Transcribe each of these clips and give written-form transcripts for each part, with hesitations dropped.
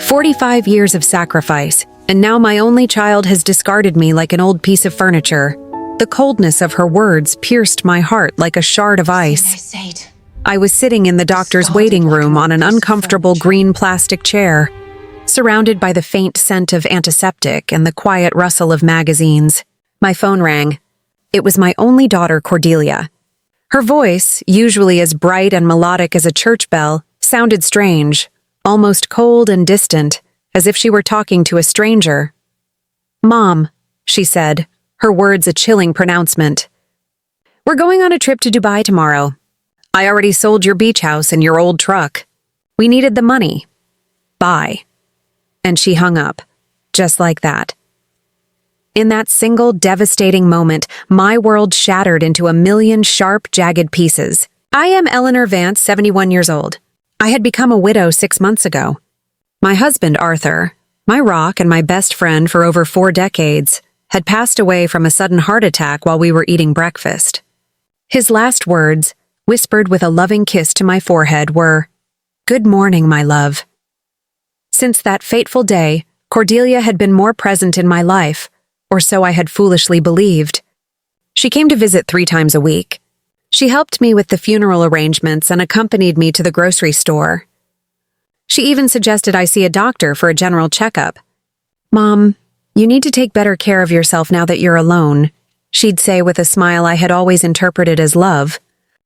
45 years of sacrifice, and now my only child has discarded me like an old piece of furniture. The coldness of her words pierced my heart like a shard of ice. I was sitting in the doctor's waiting room on an uncomfortable green plastic chair, surrounded by the faint scent of antiseptic and the quiet rustle of magazines. My phone rang. It was my only daughter, Cordelia. Her voice, usually as bright and melodic as a church bell, sounded strange, almost cold and distant, as if she were talking to a stranger. "Mom," she said, her words a chilling pronouncement. "We're going on a trip to Dubai tomorrow. I already sold your beach house and your old truck. We needed the money. Bye." And she hung up, just like that. In that single devastating moment, my world shattered into a million sharp, jagged pieces. I am Eleanor Vance, 71 years old. I had become a widow 6 months ago. My husband, Arthur, my rock and my best friend for over 4 decades, had passed away from a sudden heart attack while we were eating breakfast. His last words, whispered with a loving kiss to my forehead, were, "Good morning, my love." Since that fateful day, Cordelia had been more present in my life, or so I had foolishly believed. She came to visit 3 times a week. She helped me with the funeral arrangements and accompanied me to the grocery store. She even suggested I see a doctor for a general checkup. "Mom, you need to take better care of yourself now that you're alone," she'd say with a smile I had always interpreted as love,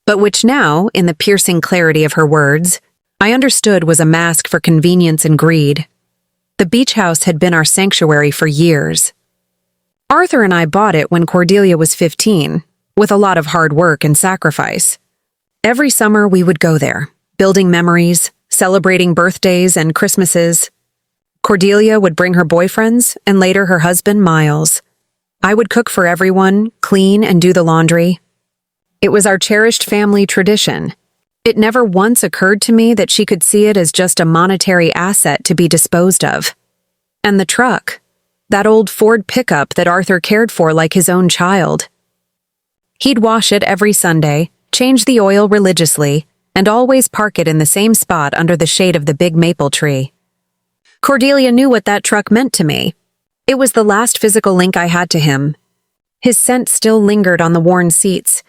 but which now, in the piercing clarity of her words, I understood was a mask for convenience and greed. The beach house had been our sanctuary for years. Arthur and I bought it when Cordelia was 15, with a lot of hard work and sacrifice. Every summer we would go there, building memories, celebrating birthdays and Christmases. Cordelia would bring her boyfriends and later her husband, Miles. I would cook for everyone, clean and do the laundry. It was our cherished family tradition. It never once occurred to me that she could see it as just a monetary asset to be disposed of. And the truck, that old Ford pickup that Arthur cared for like his own child. He'd wash it every Sunday, change the oil religiously, and always park it in the same spot under the shade of the big maple tree. Cordelia knew what that truck meant to me. It was the last physical link I had to him. His scent still lingered on the worn seats,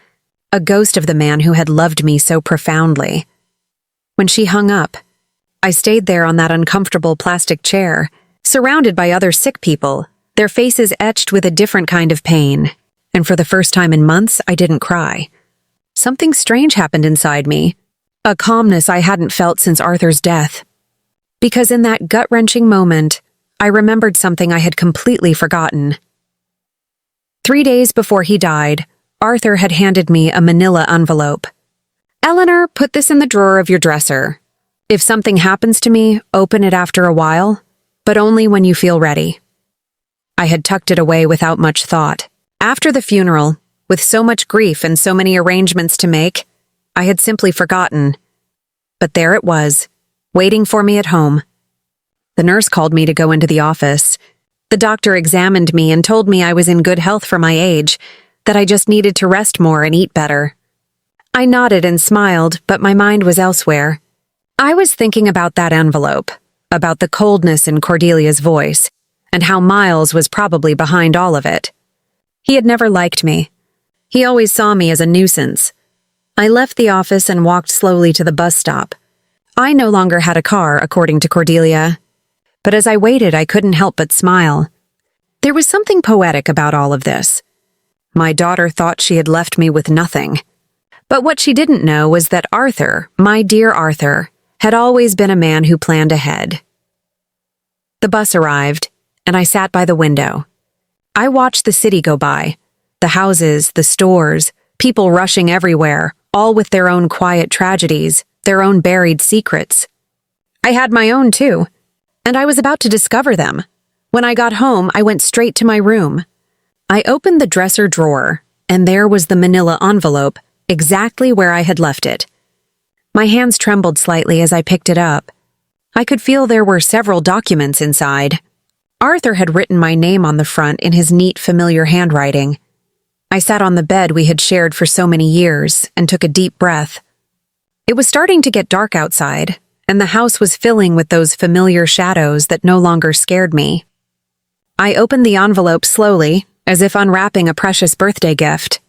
a ghost of the man who had loved me so profoundly. When she hung up, I stayed there on that uncomfortable plastic chair, surrounded by other sick people, their faces etched with a different kind of pain. And for the first time in months, I didn't cry. Something strange happened inside me, a calmness I hadn't felt since Arthur's death. Because in that gut-wrenching moment, I remembered something I had completely forgotten. 3 days before he died, Arthur had handed me a manila envelope. "Eleanor, put this in the drawer of your dresser. If something happens to me, open it after a while, but only when you feel ready." I had tucked it away without much thought. After the funeral, with so much grief and so many arrangements to make, I had simply forgotten. But there it was, waiting for me at home. The nurse called me to go into the office. The doctor examined me and told me I was in good health for my age, that I just needed to rest more and eat better. I nodded and smiled, but my mind was elsewhere. I was thinking about that envelope, about the coldness in Cordelia's voice, and how Miles was probably behind all of it. He had never liked me. He always saw me as a nuisance. I left the office and walked slowly to the bus stop. I no longer had a car, according to Cordelia. But as I waited, I couldn't help but smile. There was something poetic about all of this. My daughter thought she had left me with nothing. But what she didn't know was that Arthur, my dear Arthur, had always been a man who planned ahead. The bus arrived, and I sat by the window. I watched the city go by, the houses, the stores, people rushing everywhere, all with their own quiet tragedies, their own buried secrets. I had my own too, and I was about to discover them. When I got home, I went straight to my room. I opened the dresser drawer, and there was the manila envelope, exactly where I had left it. My hands trembled slightly as I picked it up. I could feel there were several documents inside. Arthur had written my name on the front in his neat, familiar handwriting. I sat on the bed we had shared for so many years and took a deep breath. It was starting to get dark outside, and the house was filling with those familiar shadows that no longer scared me. I opened the envelope slowly, as if unwrapping a precious birthday gift.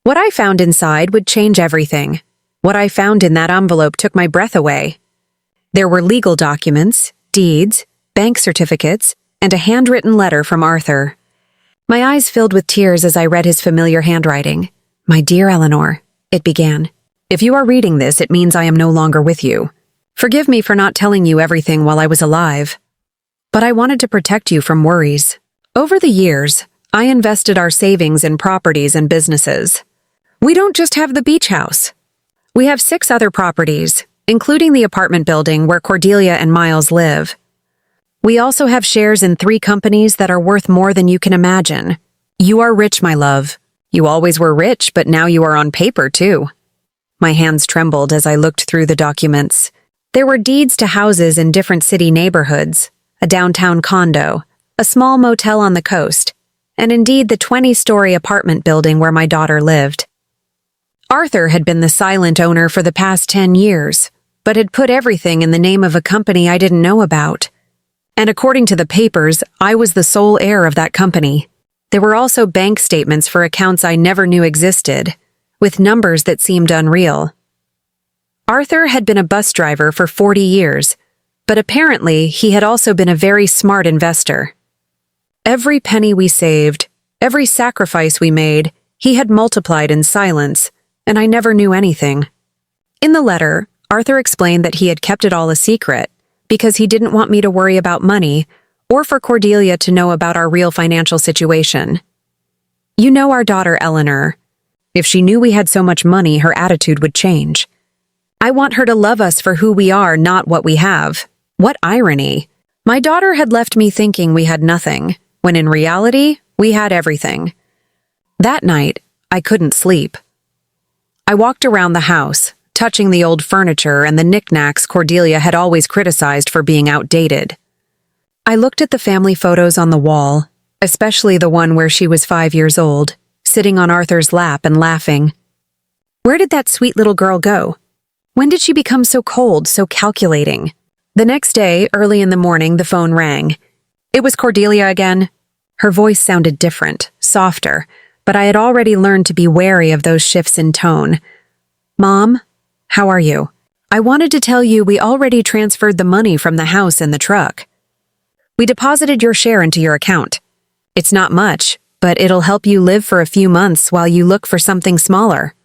What I found inside would change everything. What I found in that envelope took my breath away. There were legal documents, deeds, bank certificates, and a handwritten letter from Arthur. My eyes filled with tears as I read his familiar handwriting. "My dear Eleanor," it began. "If you are reading this, it means I am no longer with you. Forgive me for not telling you everything while I was alive. But I wanted to protect you from worries. Over the years, I invested our savings in properties and businesses. We don't just have the beach house. We have 6 other properties, including the apartment building where Cordelia and Miles live. We also have shares in 3 companies that are worth more than you can imagine. You are rich, my love. You always were rich, but now you are on paper, too." My hands trembled as I looked through the documents. There were deeds to houses in different city neighborhoods, a downtown condo, a small motel on the coast, and indeed the 20-story apartment building where my daughter lived. Arthur had been the silent owner for the past 10 years, but had put everything in the name of a company I didn't know about. And according to the papers, I was the sole heir of that company. There were also bank statements for accounts I never knew existed, with numbers that seemed unreal. Arthur had been a bus driver for 40 years, but apparently he had also been a very smart investor. Every penny we saved, every sacrifice we made, he had multiplied in silence, and I never knew anything. In the letter, Arthur explained that he had kept it all a secret because he didn't want me to worry about money or for Cordelia to know about our real financial situation. "You know our daughter Eleanor. If she knew we had so much money, her attitude would change. I want her to love us for who we are, not what we have." What irony! My daughter had left me thinking we had nothing, when in reality, we had everything. That night, I couldn't sleep. I walked around the house, touching the old furniture and the knickknacks Cordelia had always criticized for being outdated. I looked at the family photos on the wall, especially the one where she was 5 years old, sitting on Arthur's lap and laughing. Where did that sweet little girl go? When did she become so cold, so calculating? The next day, early in the morning, the phone rang. It was Cordelia again. Her voice sounded different, softer, but I had already learned to be wary of those shifts in tone. "Mom, how are you? I wanted to tell you we already transferred the money from the house and the truck. We deposited your share into your account. It's not much, but it'll help you live for a few months while you look for something smaller."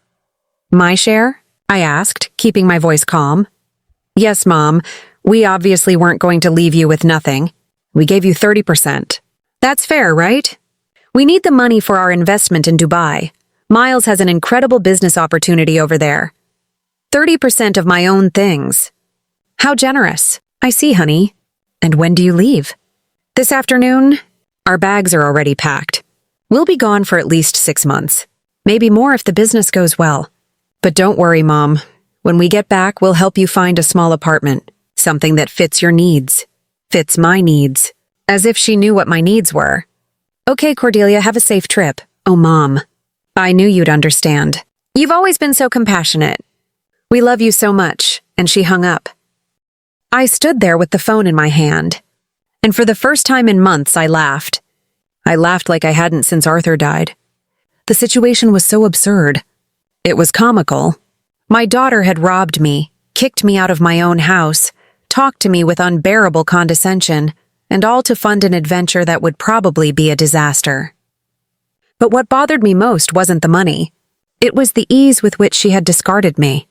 "My share?" I asked, keeping my voice calm. "Yes, Mom. We obviously weren't going to leave you with nothing. We gave you 30%. That's fair, right? We need the money for our investment in Dubai. Miles has an incredible business opportunity over there. 30% of my own things." "How generous." "I see, honey. And when do you leave?" "This afternoon. Our bags are already packed. We'll be gone for at least 6 months. Maybe more if the business goes well. But don't worry, Mom. When we get back, we'll help you find a small apartment. Something that fits your needs. Fits my needs." As if she knew what my needs were. "Okay, Cordelia, have a safe trip." "Oh, Mom. I knew you'd understand. You've always been so compassionate. We love you so much." And she hung up. I stood there with the phone in my hand. And for the first time in months, I laughed. I laughed like I hadn't since Arthur died. The situation was so absurd. It was comical. My daughter had robbed me, kicked me out of my own house, talked to me with unbearable condescension, and all to fund an adventure that would probably be a disaster. But what bothered me most wasn't the money. It was the ease with which she had discarded me.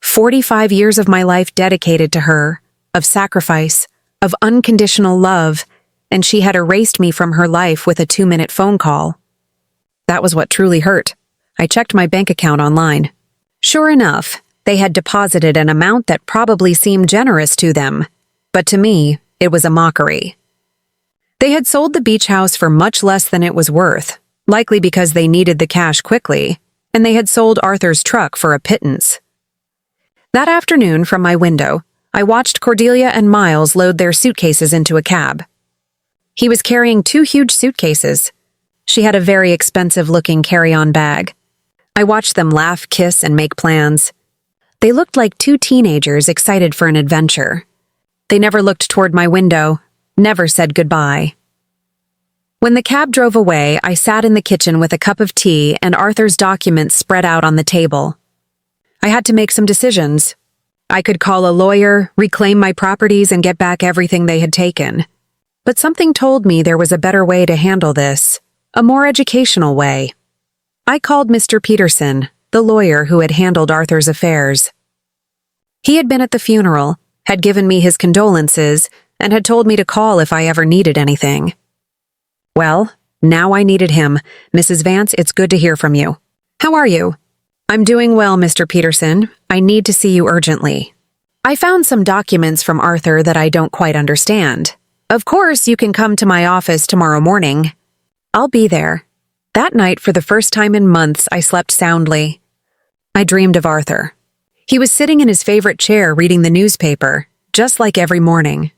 45 years of my life dedicated to her, of sacrifice, of unconditional love, and she had erased me from her life with a 2-minute phone call. That was what truly hurt. I checked my bank account online. Sure enough, they had deposited an amount that probably seemed generous to them, but to me, it was a mockery. They had sold the beach house for much less than it was worth, likely because they needed the cash quickly, and they had sold Arthur's truck for a pittance. That afternoon, from my window, I watched Cordelia and Miles load their suitcases into a cab. He was carrying 2 huge suitcases. She had a very expensive-looking carry-on bag. I watched them laugh, kiss, and make plans. They looked like two teenagers excited for an adventure. They never looked toward my window, never said goodbye. When the cab drove away, I sat in the kitchen with a cup of tea and Arthur's documents spread out on the table. I had to make some decisions. I could call a lawyer, reclaim my properties, and get back everything they had taken. But something told me there was a better way to handle this, a more educational way. I called Mr. Peterson, the lawyer who had handled Arthur's affairs. He had been at the funeral, had given me his condolences, and had told me to call if I ever needed anything. Well, now I needed him. Mrs. Vance, it's good to hear from you. How are you? I'm doing well, Mr. Peterson. I need to see you urgently. I found some documents from Arthur that I don't quite understand. Of course, you can come to my office tomorrow morning. I'll be there. That night, for the first time in months, I slept soundly. I dreamed of Arthur. He was sitting in his favorite chair reading the newspaper, just like every morning.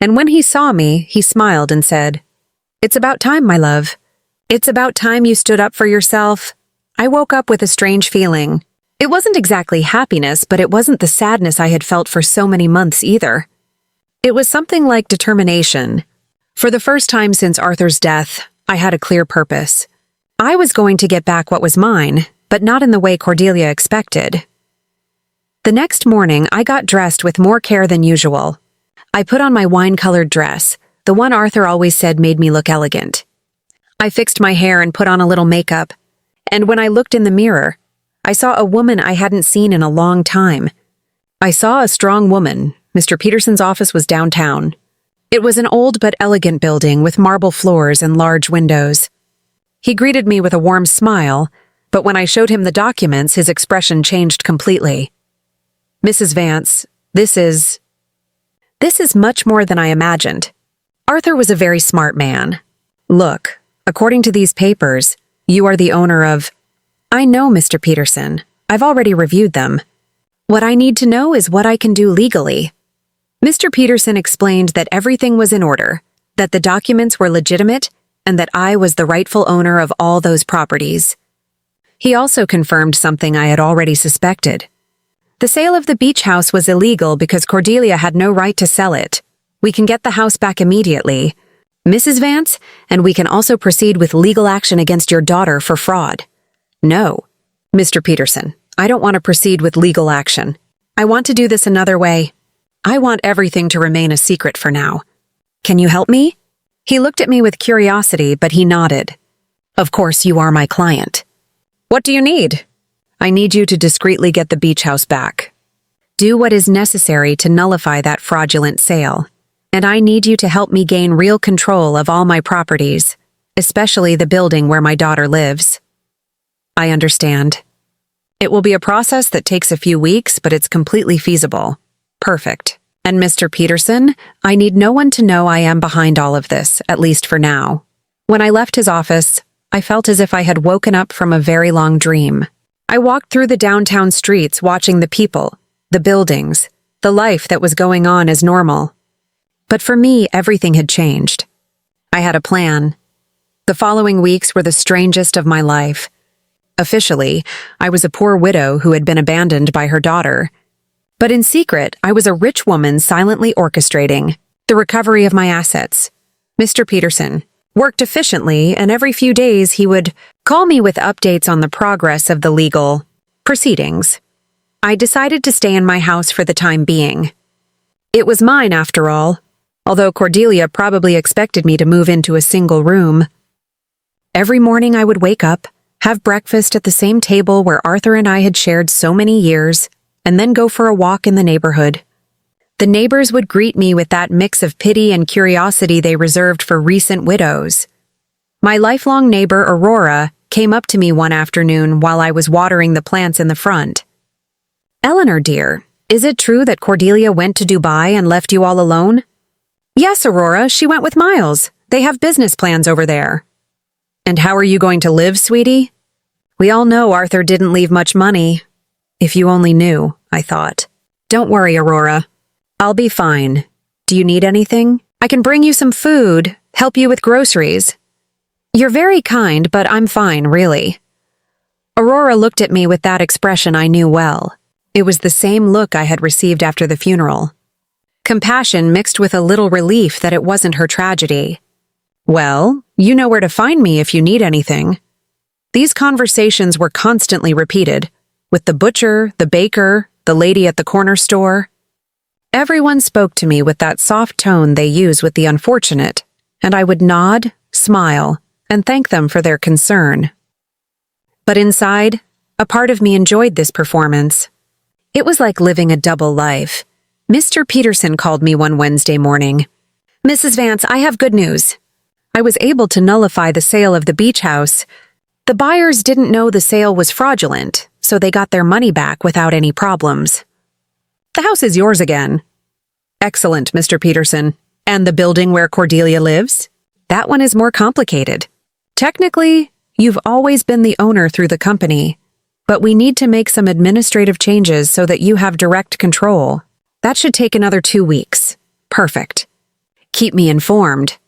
And when he saw me, he smiled and said, "It's about time, my love. It's about time you stood up for yourself." I woke up with a strange feeling. It wasn't exactly happiness, but it wasn't the sadness I had felt for so many months either. It was something like determination. For the first time since Arthur's death, I had a clear purpose. I was going to get back what was mine, but not in the way Cordelia expected. The next morning, I got dressed with more care than usual. I put on my wine-colored dress, the one Arthur always said made me look elegant. I fixed my hair and put on a little makeup, and when I looked in the mirror, I saw a woman I hadn't seen in a long time. I saw a strong woman. Mr. Peterson's office was downtown. It was an old but elegant building with marble floors and large windows. He greeted me with a warm smile, but when I showed him the documents, his expression changed completely. "Mrs. Vance, this is much more than I imagined." Arthur was a very smart man. "Look, according to these papers, you are the owner of—" "I know, Mr. Peterson. I've already reviewed them. What I need to know is what I can do legally." Mr. Peterson explained that everything was in order, that the documents were legitimate, and that I was the rightful owner of all those properties. He also confirmed something I had already suspected. The sale of the beach house was illegal because Cordelia had no right to sell it. We can get the house back immediately, Mrs. Vance, and we can also proceed with legal action against your daughter for fraud. No, Mr. Peterson, I don't want to proceed with legal action. I want to do this another way. I want everything to remain a secret for now. Can you help me? He looked at me with curiosity, but he nodded. Of course, you are my client. What do you need? I need you to discreetly get the beach house back. Do what is necessary to nullify that fraudulent sale. And I need you to help me gain real control of all my properties, especially the building where my daughter lives. I understand. It will be a process that takes a few weeks, but it's completely feasible. Perfect. And Mr. Peterson, I need no one to know I am behind all of this, at least for now. When I left his office, I felt as if I had woken up from a very long dream. I walked through the downtown streets watching the people, the buildings, the life that was going on as normal. But for me, everything had changed. I had a plan. The following weeks were the strangest of my life. Officially, I was a poor widow who had been abandoned by her daughter. But in secret, I was a rich woman silently orchestrating the recovery of my assets. Mr. Peterson worked efficiently, and every few days he would call me with updates on the progress of the legal proceedings. I decided to stay in my house for the time being. It was mine, after all, although Cordelia probably expected me to move into a single room. Every morning I would wake up, have breakfast at the same table where Arthur and I had shared so many years, and then go for a walk in the neighborhood. The neighbors would greet me with that mix of pity and curiosity they reserved for recent widows. My lifelong neighbor, Aurora, came up to me one afternoon while I was watering the plants in the front. "Eleanor, dear, is it true that Cordelia went to Dubai and left you all alone?" "Yes, Aurora, she went with Miles. They have business plans over there." "And how are you going to live, sweetie?" "We all know Arthur didn't leave much money." If you only knew, I thought. "Don't worry, Aurora. I'll be fine. Do you need anything? I can bring you some food, help you with groceries." "You're very kind, but I'm fine, really." Aurora looked at me with that expression I knew well. It was the same look I had received after the funeral. Compassion mixed with a little relief that it wasn't her tragedy. "Well, you know where to find me if you need anything." These conversations were constantly repeated, with the butcher, the baker, the lady at the corner store. Everyone spoke to me with that soft tone they use with the unfortunate, and I would nod, smile, and thank them for their concern. But inside, a part of me enjoyed this performance. It was like living a double life. Mr. Peterson called me one Wednesday morning. "Mrs. Vance, I have good news. I was able to nullify the sale of the beach house. The buyers didn't know the sale was fraudulent, so they got their money back without any problems. The house is yours again." "Excellent, Mr. Peterson. And the building where Cordelia lives? That one is more complicated. Technically, you've always been the owner through the company, but we need to make some administrative changes so that you have direct control. That should take another 2 weeks. Perfect. Keep me informed."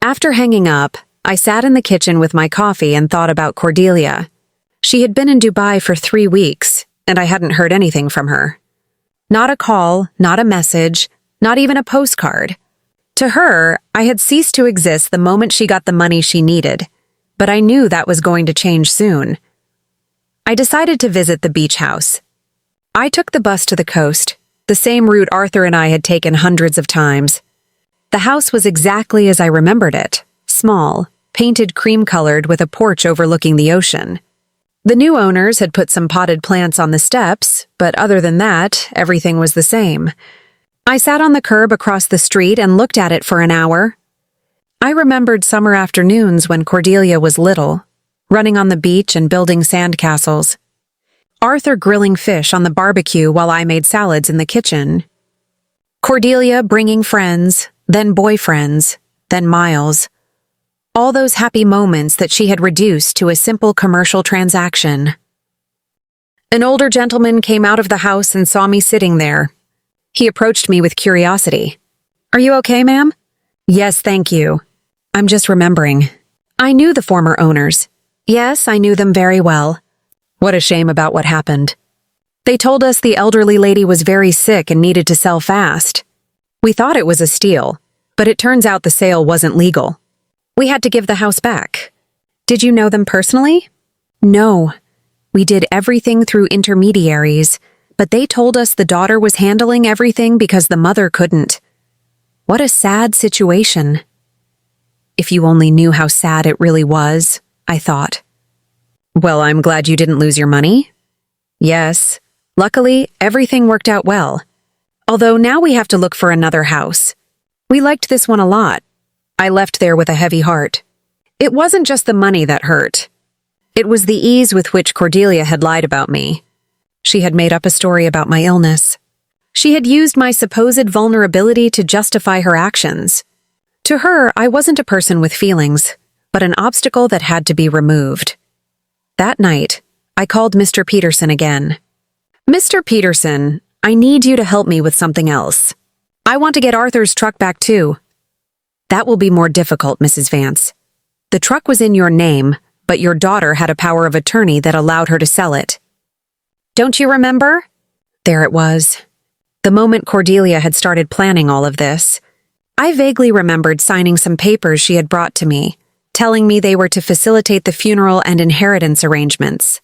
After hanging up, I sat in the kitchen with my coffee and thought about Cordelia. She had been in Dubai for 3 weeks, and I hadn't heard anything from her. Not a call, not a message, not even a postcard. To her, I had ceased to exist the moment she got the money she needed, but I knew that was going to change soon. I decided to visit the beach house. I took the bus to the coast, the same route Arthur and I had taken hundreds of times. The house was exactly as I remembered it, small, painted cream-colored with a porch overlooking the ocean. The new owners had put some potted plants on the steps, but other than that, everything was the same. I sat on the curb across the street and looked at it for an hour. I remembered summer afternoons when Cordelia was little, running on the beach and building sandcastles. Arthur grilling fish on the barbecue while I made salads in the kitchen. Cordelia bringing friends, then boyfriends, then Miles. All those happy moments that she had reduced to a simple commercial transaction. An older gentleman came out of the house and saw me sitting there. He approached me with curiosity. "Are you okay, ma'am?" "Yes, thank you. I'm just remembering. I knew the former owners. Yes, I knew them very well. What a shame about what happened. They told us the elderly lady was very sick and needed to sell fast. We thought it was a steal, but it turns out the sale wasn't legal. We had to give the house back." "Did you know them personally?" "No. We did everything through intermediaries, but they told us the daughter was handling everything because the mother couldn't. What a sad situation." If you only knew how sad it really was, I thought. "Well, I'm glad you didn't lose your money." "Yes. Luckily, everything worked out well. Although now we have to look for another house. We liked this one a lot. I left there with a heavy heart. It wasn't just the money that hurt. It was the ease with which Cordelia had lied about me. She had made up a story about my illness. She had used my supposed vulnerability to justify her actions. To her, I wasn't a person with feelings, but an obstacle that had to be removed. That night, I called Mr. Peterson again. "Mr. Peterson, I need you to help me with something else. I want to get Arthur's truck back too." "That will be more difficult, Mrs. Vance. The truck was in your name, but your daughter had a power of attorney that allowed her to sell it. Don't you remember?" There it was. The moment Cordelia had started planning all of this. I vaguely remembered signing some papers she had brought to me, telling me they were to facilitate the funeral and inheritance arrangements.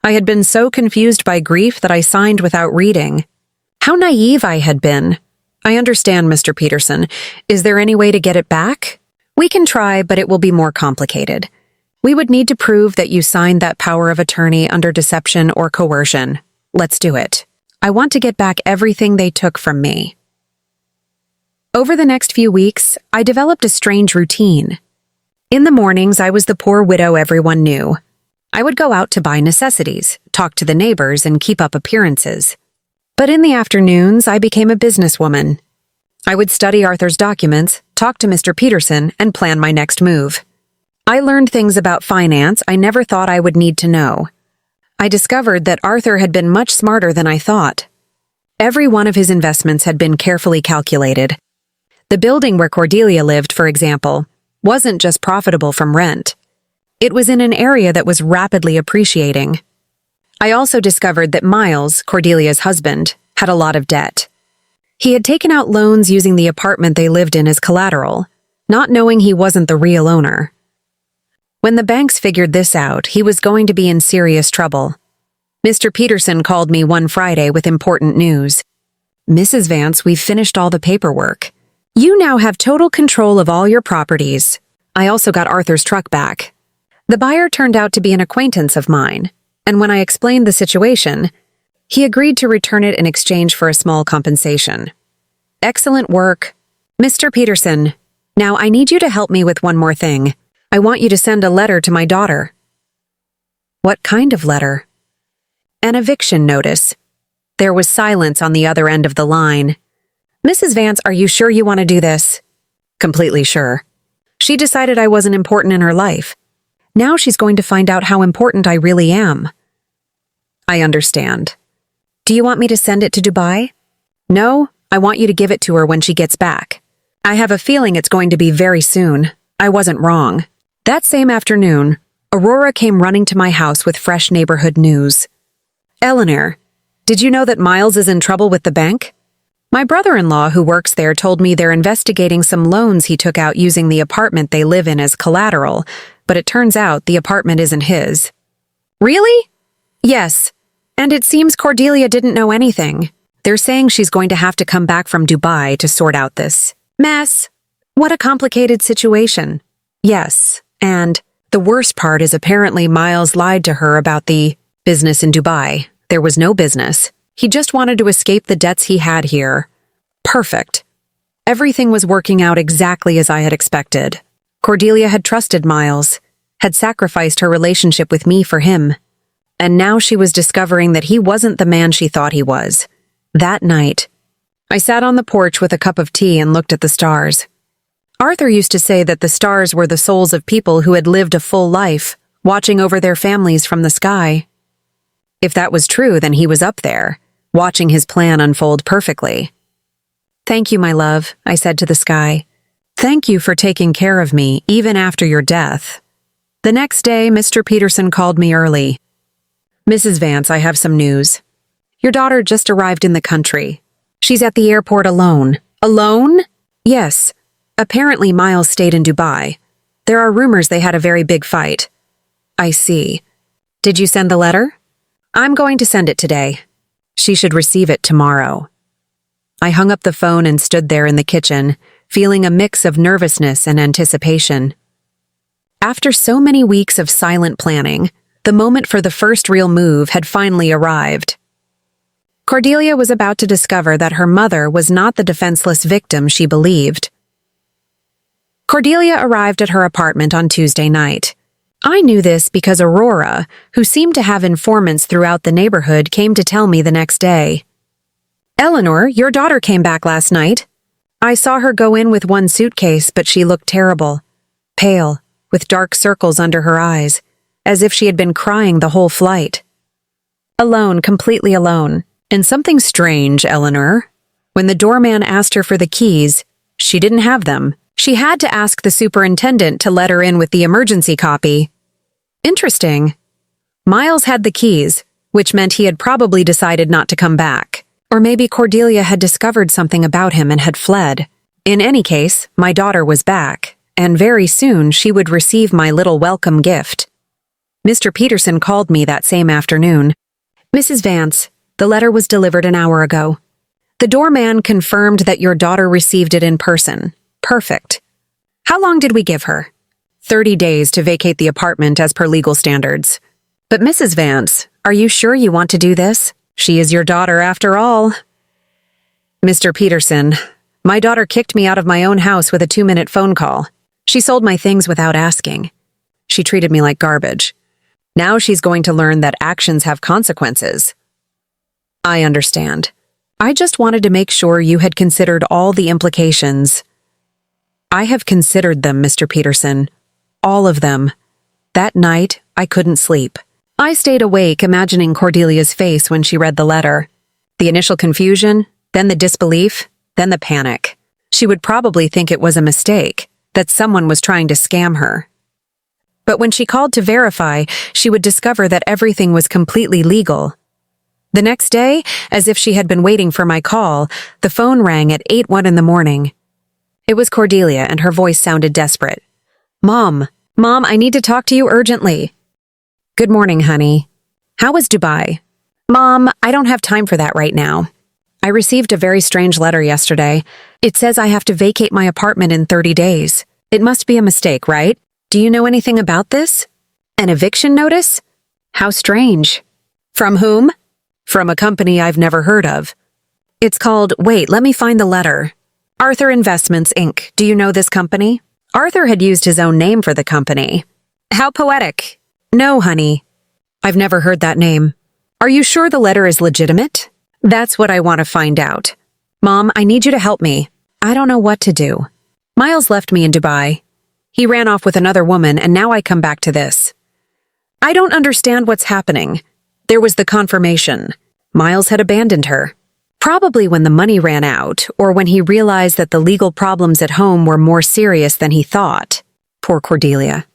I had been so confused by grief that I signed without reading. How naive I had been. "I understand, Mr. Peterson. Is there any way to get it back?" "We can try, but it will be more complicated. We would need to prove that you signed that power of attorney under deception or coercion. Let's do it. I want to get back everything they took from me." Over the next few weeks, I developed a strange routine. In the mornings, I was the poor widow everyone knew. I would go out to buy necessities, talk to the neighbors, and keep up appearances. But in the afternoons, I became a businesswoman. I would study Arthur's documents, talk to Mr. Peterson, and plan my next move. I learned things about finance I never thought I would need to know. I discovered that Arthur had been much smarter than I thought. Every one of his investments had been carefully calculated. The building where Cordelia lived, for example, wasn't just profitable from rent. It was in an area that was rapidly appreciating. I also discovered that Miles, Cordelia's husband, had a lot of debt. He had taken out loans using the apartment they lived in as collateral, not knowing he wasn't the real owner. When the banks figured this out, he was going to be in serious trouble. Mr. Peterson called me one Friday with important news. "Mrs. Vance, we've finished all the paperwork. You now have total control of all your properties. I also got Arthur's truck back." The buyer turned out to be an acquaintance of mine, and when I explained the situation, he agreed to return it in exchange for a small compensation. "Excellent work. Mr. Peterson, now I need you to help me with one more thing. I want you to send a letter to my daughter." "What kind of letter?" "An eviction notice." There was silence on the other end of the line. "Mrs. Vance, are you sure you want to do this?" "Completely sure. She decided I wasn't important in her life. Now she's going to find out how important I really am." "I understand. Do you want me to send it to Dubai?" "No, I want you to give it to her when she gets back. I have a feeling it's going to be very soon. I wasn't wrong." That same afternoon, Aurora came running to my house with fresh neighborhood news. "Eleanor, did you know that Miles is in trouble with the bank? My brother-in-law who works there told me they're investigating some loans he took out using the apartment they live in as collateral, but it turns out the apartment isn't his." "Really?" "Yes. And it seems Cordelia didn't know anything. They're saying she's going to have to come back from Dubai to sort out this mess. What a complicated situation." "Yes, and the worst part is apparently Miles lied to her about the business in Dubai. There was no business. He just wanted to escape the debts he had here. Perfect. Everything was working out exactly as I had expected. Cordelia had trusted Miles, had sacrificed her relationship with me for him. And now she was discovering that he wasn't the man she thought he was. That night, I sat on the porch with a cup of tea and looked at the stars. Arthur used to say that the stars were the souls of people who had lived a full life, watching over their families from the sky. If that was true, then he was up there, watching his plan unfold perfectly. "Thank you, my love," I said to the sky. "Thank you for taking care of me, even after your death." The next day, Mr. Peterson called me early. "Mrs. Vance, I have some news. Your daughter just arrived in the country. She's at the airport alone." "Alone?" "Yes. Apparently Miles stayed in Dubai. There are rumors they had a very big fight." "I see. Did you send the letter?" "I'm going to send it today. She should receive it tomorrow." I hung up the phone and stood there in the kitchen, feeling a mix of nervousness and anticipation. After so many weeks of silent planning, the moment for the first real move had finally arrived. Cordelia was about to discover that her mother was not the defenseless victim she believed. Cordelia arrived at her apartment on Tuesday night. I knew this because Aurora, who seemed to have informants throughout the neighborhood, came to tell me the next day. "Eleanor, your daughter came back last night. I saw her go in with one suitcase, but she looked terrible. Pale, with dark circles under her eyes, as if she had been crying the whole flight. Alone, completely alone. And something strange, Eleanor. When the doorman asked her for the keys, she didn't have them. She had to ask the superintendent to let her in with the emergency copy. Interesting. Miles had the keys, which meant he had probably decided not to come back. Or maybe Cordelia had discovered something about him and had fled. In any case, my daughter was back, and very soon she would receive my little welcome gift. Mr. Peterson called me that same afternoon. "Mrs. Vance, the letter was delivered an hour ago. The doorman confirmed that your daughter received it in person. Perfect. How long did we give her?" 30 days to vacate the apartment as per legal standards. "But Mrs. Vance, are you sure you want to do this? She is your daughter after all." "Mr. Peterson, my daughter kicked me out of my own house with a 2-minute phone call. She sold my things without asking. She treated me like garbage. Now she's going to learn that actions have consequences." "I understand. I just wanted to make sure you had considered all the implications." "I have considered them, Mr. Peterson. All of them. That night, I couldn't sleep. I stayed awake imagining Cordelia's face when she read the letter. The initial confusion, then the disbelief, then the panic. She would probably think it was a mistake, that someone was trying to scam her. But when she called to verify, she would discover that everything was completely legal. The next day, as if she had been waiting for my call, the phone rang at 8:01 in the morning. It was Cordelia, and her voice sounded desperate. Mom, I need to talk to you urgently. Good morning, honey. How was Dubai? Mom, I don't have time for that right now. I received a very strange letter yesterday. It says I have to vacate my apartment in 30 days. It must be a mistake, right? Do you know anything about this? An eviction notice? How strange. From whom? From a company I've never heard of. It's called, wait, let me find the letter. Arthur Investments, Inc. Do you know this company? Arthur had used his own name for the company. How poetic. No, honey. I've never heard that name. Are you sure the letter is legitimate? That's what I want to find out. Mom, I need you to help me. I don't know what to do. Miles left me in Dubai. He ran off with another woman, and now I come back to this. I don't understand what's happening. There was the confirmation. Miles had abandoned her. Probably when the money ran out, or when he realized that the legal problems at home were more serious than he thought. Poor Cordelia.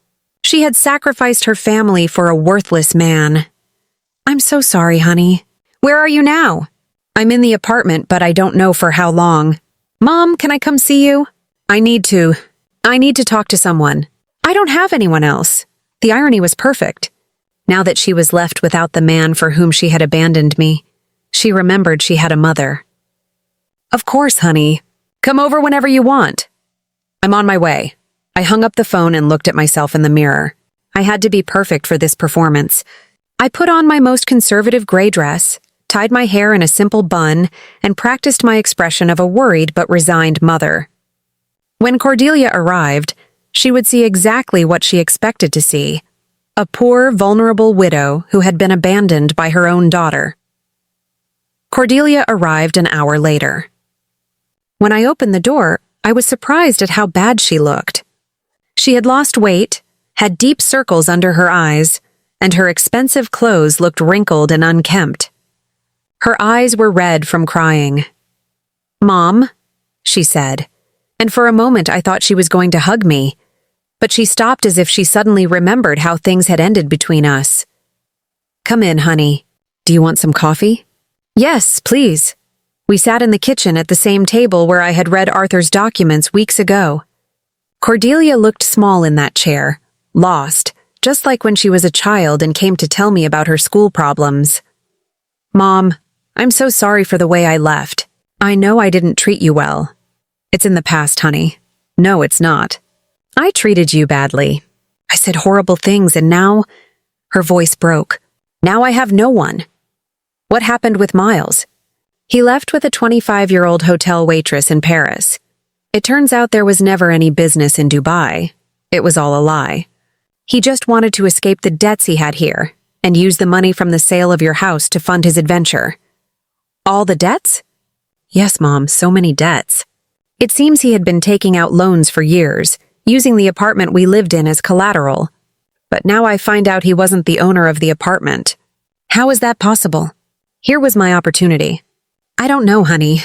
She had sacrificed her family for a worthless man. I'm so sorry, honey. Where are you now? I'm in the apartment, but I don't know for how long. Mom, can I come see you? I need to talk to someone. I don't have anyone else. The irony was perfect. Now that she was left without the man for whom she had abandoned me, she remembered she had a mother. Of course, honey. Come over whenever you want. I'm on my way. I hung up the phone and looked at myself in the mirror. I had to be perfect for this performance. I put on my most conservative gray dress, tied my hair in a simple bun, and practiced my expression of a worried but resigned mother. When Cordelia arrived, she would see exactly what she expected to see: a poor, vulnerable widow who had been abandoned by her own daughter. Cordelia arrived an hour later. When I opened the door, I was surprised at how bad she looked. She had lost weight, had deep circles under her eyes, and her expensive clothes looked wrinkled and unkempt. Her eyes were red from crying. "Mom," she said, and for a moment I thought she was going to hug me, but she stopped as if she suddenly remembered how things had ended between us. "Come in, honey. Do you want some coffee?" "Yes, please." We sat in the kitchen at the same table where I had read Arthur's documents weeks ago. Cordelia looked small in that chair, lost, just like when she was a child and came to tell me about her school problems. "Mom, I'm so sorry for the way I left. I know I didn't treat you well." "It's in the past, honey." "No, it's not. I treated you badly. I said horrible things, and now—" Her voice broke. "Now I have no one." "What happened with Miles?" "He left with a 25-year-old hotel waitress in Paris. It turns out there was never any business in Dubai. It was all a lie. He just wanted to escape the debts he had here and use the money from the sale of your house to fund his adventure." "All the debts?" "Yes, Mom, so many debts. It seems he had been taking out loans for years, using the apartment we lived in as collateral. But now I find out he wasn't the owner of the apartment. How is that possible? Here was my opportunity." "I don't know, honey.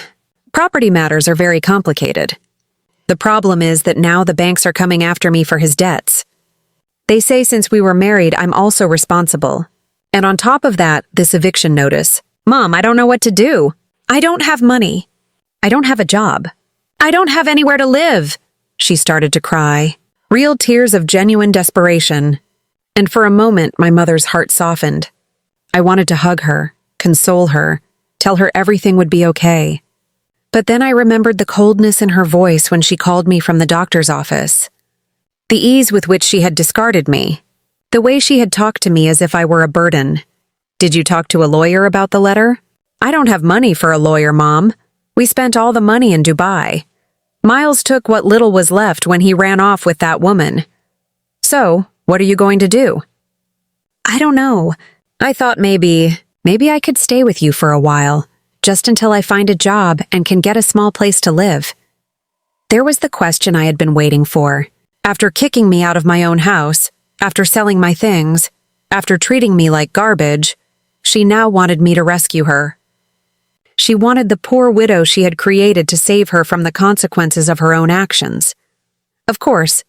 Property matters are very complicated. The problem is that now the banks are coming after me for his debts. They say since we were married, I'm also responsible. And on top of that, this eviction notice. Mom, I don't know what to do. I don't have money. I don't have a job. I don't have anywhere to live." She started to cry, real tears of genuine desperation. And for a moment, my mother's heart softened. I wanted to hug her, console her, tell her everything would be okay. But then I remembered the coldness in her voice when she called me from the doctor's office. The ease with which she had discarded me. The way she had talked to me as if I were a burden. "Did you talk to a lawyer about the letter?" "I don't have money for a lawyer, Mom. We spent all the money in Dubai. Miles took what little was left when he ran off with that woman. So, what are you going to do?" "I don't know. I thought maybe I could stay with you for a while, just until I find a job and can get a small place to live." There was the question I had been waiting for. After kicking me out of my own house, after selling my things, after treating me like garbage, she now wanted me to rescue her. She wanted the poor widow she had created to save her from the consequences of her own actions. Of course.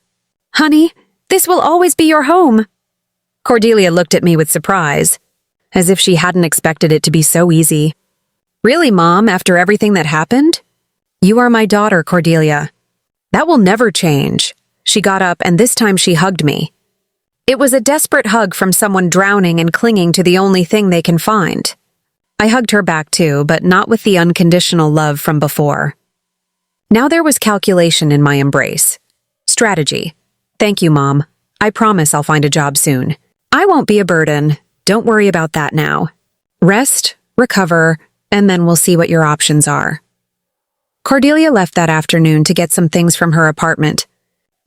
"Honey, This will always be your home." Cordelia looked at me with surprise, as if she hadn't expected it to be so easy. "Really, Mom, after everything that happened? You are my daughter, Cordelia. That will never change." She got up, and this time she hugged me. It was a desperate hug from someone drowning and clinging to the only thing they can find. I hugged her back too, but not with the unconditional love from before. Now there was calculation in my embrace. Strategy. "Thank you, Mom. I promise I'll find a job soon. I won't be a burden. Don't worry about that now. Rest, recover, and then we'll see what your options are." Cordelia left that afternoon to get some things from her apartment.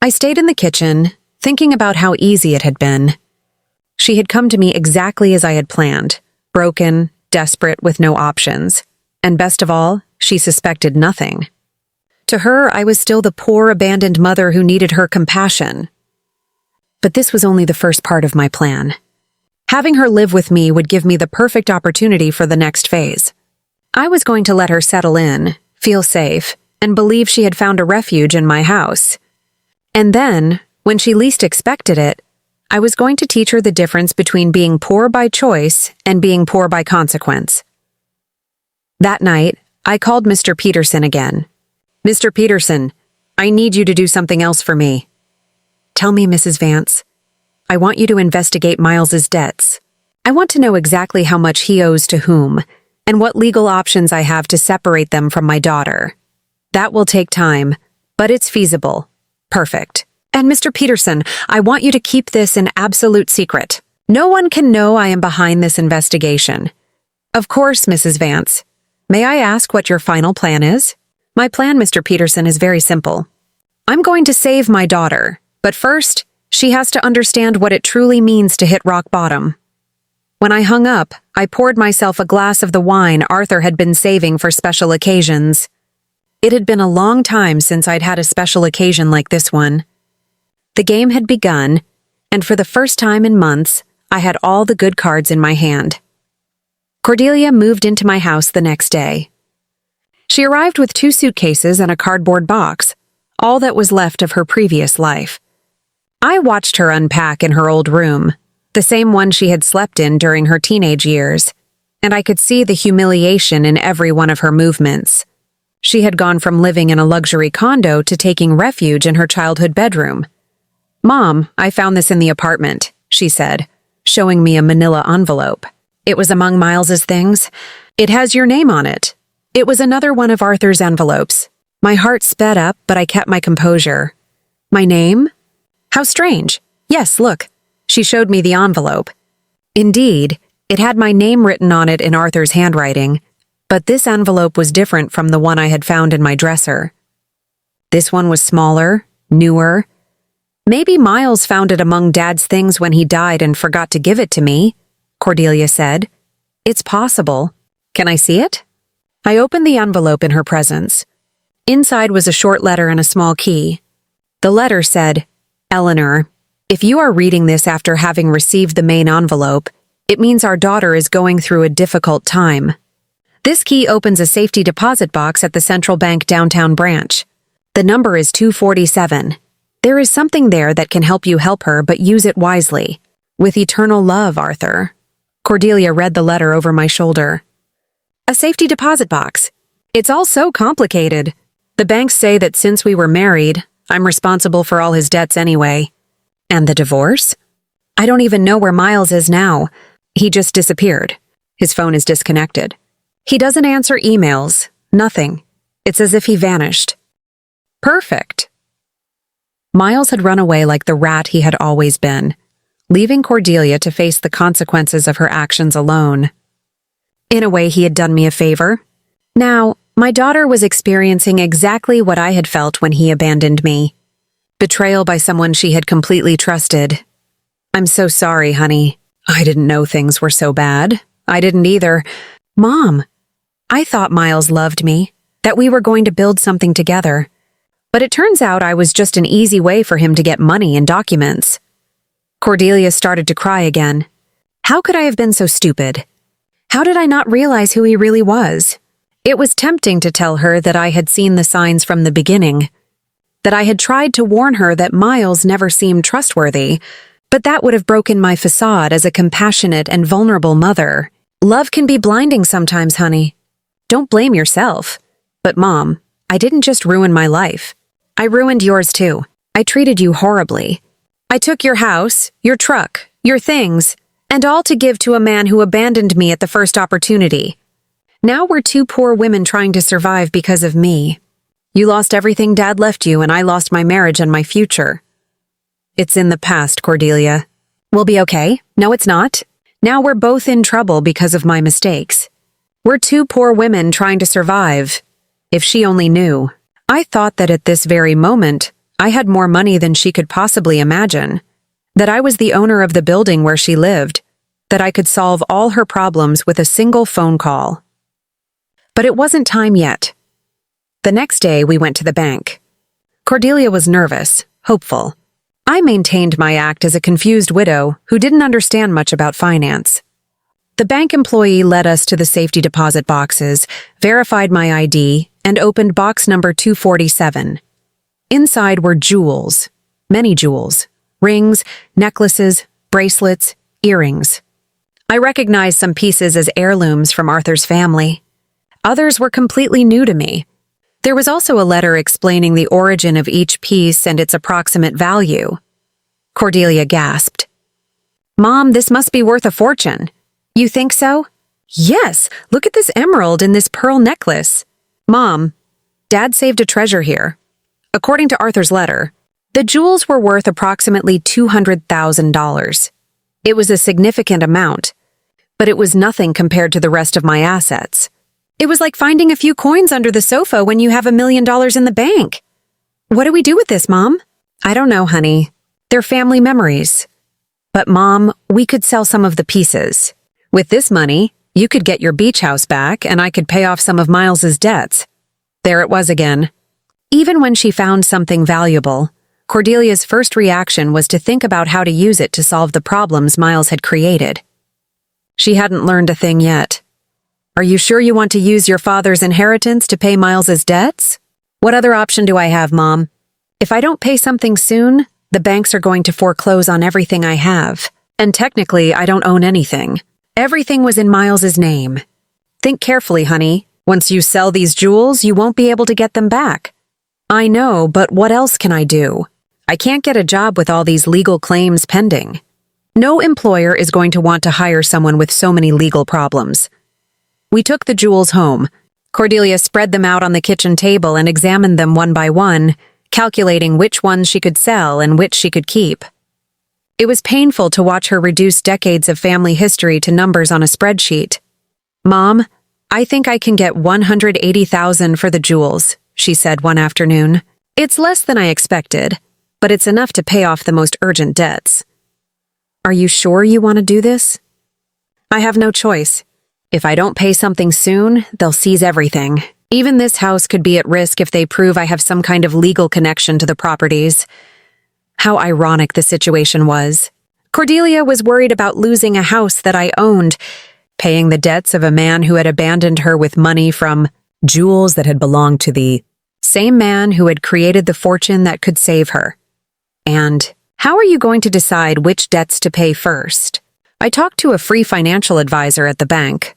I stayed in the kitchen, thinking about how easy it had been. She had come to me exactly as I had planned, broken, desperate, with no options. And best of all, she suspected nothing. To her, I was still the poor, abandoned mother who needed her compassion. But this was only the first part of my plan. Having her live with me would give me the perfect opportunity for the next phase. I was going to let her settle in, feel safe, and believe she had found a refuge in my house. And then, when she least expected it, I was going to teach her the difference between being poor by choice and being poor by consequence. That night, I called Mr. Peterson again. "Mr. Peterson, I need you to do something else for me." "Tell me, Mrs. Vance. I want you to investigate Miles's debts. I want to know exactly how much he owes to whom, and what legal options I have to separate them from my daughter. That will take time, but it's feasible. Perfect. And Mr. Peterson, I want you to keep this an absolute secret. No one can know I am behind this investigation." "Of course, Mrs. Vance. May I ask what your final plan is?" "My plan, Mr. Peterson, is very simple. I'm going to save my daughter, but first, she has to understand what it truly means to hit rock bottom." When I hung up, I poured myself a glass of the wine Arthur had been saving for special occasions. It had been a long time since I'd had a special occasion like this one. The game had begun, and for the first time in months, I had all the good cards in my hand. Cordelia moved into my house the next day. She arrived with 2 suitcases and a cardboard box, all that was left of her previous life. I watched her unpack in her old room, the same one she had slept in during her teenage years, and I could see the humiliation in every one of her movements. She had gone from living in a luxury condo to taking refuge in her childhood bedroom. "Mom, I found this in the apartment," she said, showing me a manila envelope. "It was among Miles's things. It has your name on it." It was another one of Arthur's envelopes. My heart sped up, but I kept my composure. "My name? How strange. Yes, look." She showed me the envelope. Indeed, it had my name written on it in Arthur's handwriting, but this envelope was different from the one I had found in my dresser. This one was smaller, newer. "Maybe Miles found it among Dad's things when he died and forgot to give it to me," Cordelia said. "It's possible. Can I see it?" I opened the envelope in her presence. Inside was a short letter and a small key. The letter said, "Eleanor, if you are reading this after having received the main envelope, it means our daughter is going through a difficult time. This key opens a safety deposit box at the Central Bank downtown branch. The number is 247. There is something there that can help you help her, but use it wisely. With eternal love, Arthur." Cordelia read the letter over my shoulder. "A safety deposit box. It's all so complicated. The banks say that since we were married, I'm responsible for all his debts anyway. And the divorce? I don't even know where Miles is now. He just disappeared. His phone is disconnected. He doesn't answer emails. Nothing. It's as if he vanished." Perfect. Miles had run away like the rat he had always been, leaving Cordelia to face the consequences of her actions alone. In a way, he had done me a favor. Now, my daughter was experiencing exactly what I had felt when he abandoned me. Betrayal by someone she had completely trusted. "I'm so sorry, honey. I didn't know things were so bad. I didn't either. Mom, I thought Miles loved me, that we were going to build something together. But it turns out I was just an easy way for him to get money and documents." Cordelia started to cry again. How could I have been so stupid? How did I not realize who he really was? It was tempting to tell her that I had seen the signs from the beginning. that I had tried to warn her that Miles never seemed trustworthy, but that would have broken my facade as a compassionate and vulnerable mother. Love can be blinding sometimes, honey. Don't blame yourself. But Mom, I didn't just ruin my life. I ruined yours too. I treated you horribly. I took your house, your truck, your things, and all to give to a man who abandoned me at the first opportunity. Now we're two poor women trying to survive because of me. You lost everything Dad left you, and I lost my marriage and my future. It's in the past, Cordelia. We'll be okay. No, it's not. Now we're both in trouble because of my mistakes. We're two poor women trying to survive. If she only knew. I thought that at this very moment, I had more money than she could possibly imagine. That I was the owner of the building where she lived. That I could solve all her problems with a single phone call. But it wasn't time yet. The next day, we went to the bank. Cordelia was nervous, hopeful. I maintained my act as a confused widow who didn't understand much about finance. The bank employee led us to the safety deposit boxes, verified my ID, and opened box number 247. Inside were jewels, many jewels, rings, necklaces, bracelets, earrings. I recognized some pieces as heirlooms from Arthur's family. Others were completely new to me. There was also a letter explaining the origin of each piece and its approximate value. Cordelia gasped. Mom, this must be worth a fortune. You think so? Yes, look at this emerald and this pearl necklace. Mom, Dad saved a treasure here. According to Arthur's letter, the jewels were worth approximately $200,000. It was a significant amount, but it was nothing compared to the rest of my assets. It was like finding a few coins under the sofa when you have $1 million in the bank. What do we do with this, Mom? I don't know, honey. They're family memories. But Mom, we could sell some of the pieces. With this money, you could get your beach house back and I could pay off some of Miles's debts. There it was again. Even when she found something valuable, Cordelia's first reaction was to think about how to use it to solve the problems Miles had created. She hadn't learned a thing yet. Are you sure you want to use your father's inheritance to pay Miles's debts? What other option do I have, Mom? If I don't pay something soon, the banks are going to foreclose on everything I have. And technically, I don't own anything. Everything was in Miles's name. Think carefully, honey. Once you sell these jewels, you won't be able to get them back. I know, but what else can I do? I can't get a job with all these legal claims pending. No employer is going to want to hire someone with so many legal problems. We took the jewels home. Cordelia spread them out on the kitchen table and examined them one by one, calculating which ones she could sell and which she could keep. It was painful to watch her reduce decades of family history to numbers on a spreadsheet. Mom, I think I can get $180,000 for the jewels, she said one afternoon. It's less than I expected, but it's enough to pay off the most urgent debts. Are you sure you want to do this? I have no choice. If I don't pay something soon, they'll seize everything. Even this house could be at risk if they prove I have some kind of legal connection to the properties. How ironic the situation was. Cordelia was worried about losing a house that I owned, paying the debts of a man who had abandoned her with money from jewels that had belonged to the same man who had created the fortune that could save her. And how are you going to decide which debts to pay first? I talked to a free financial advisor at the bank.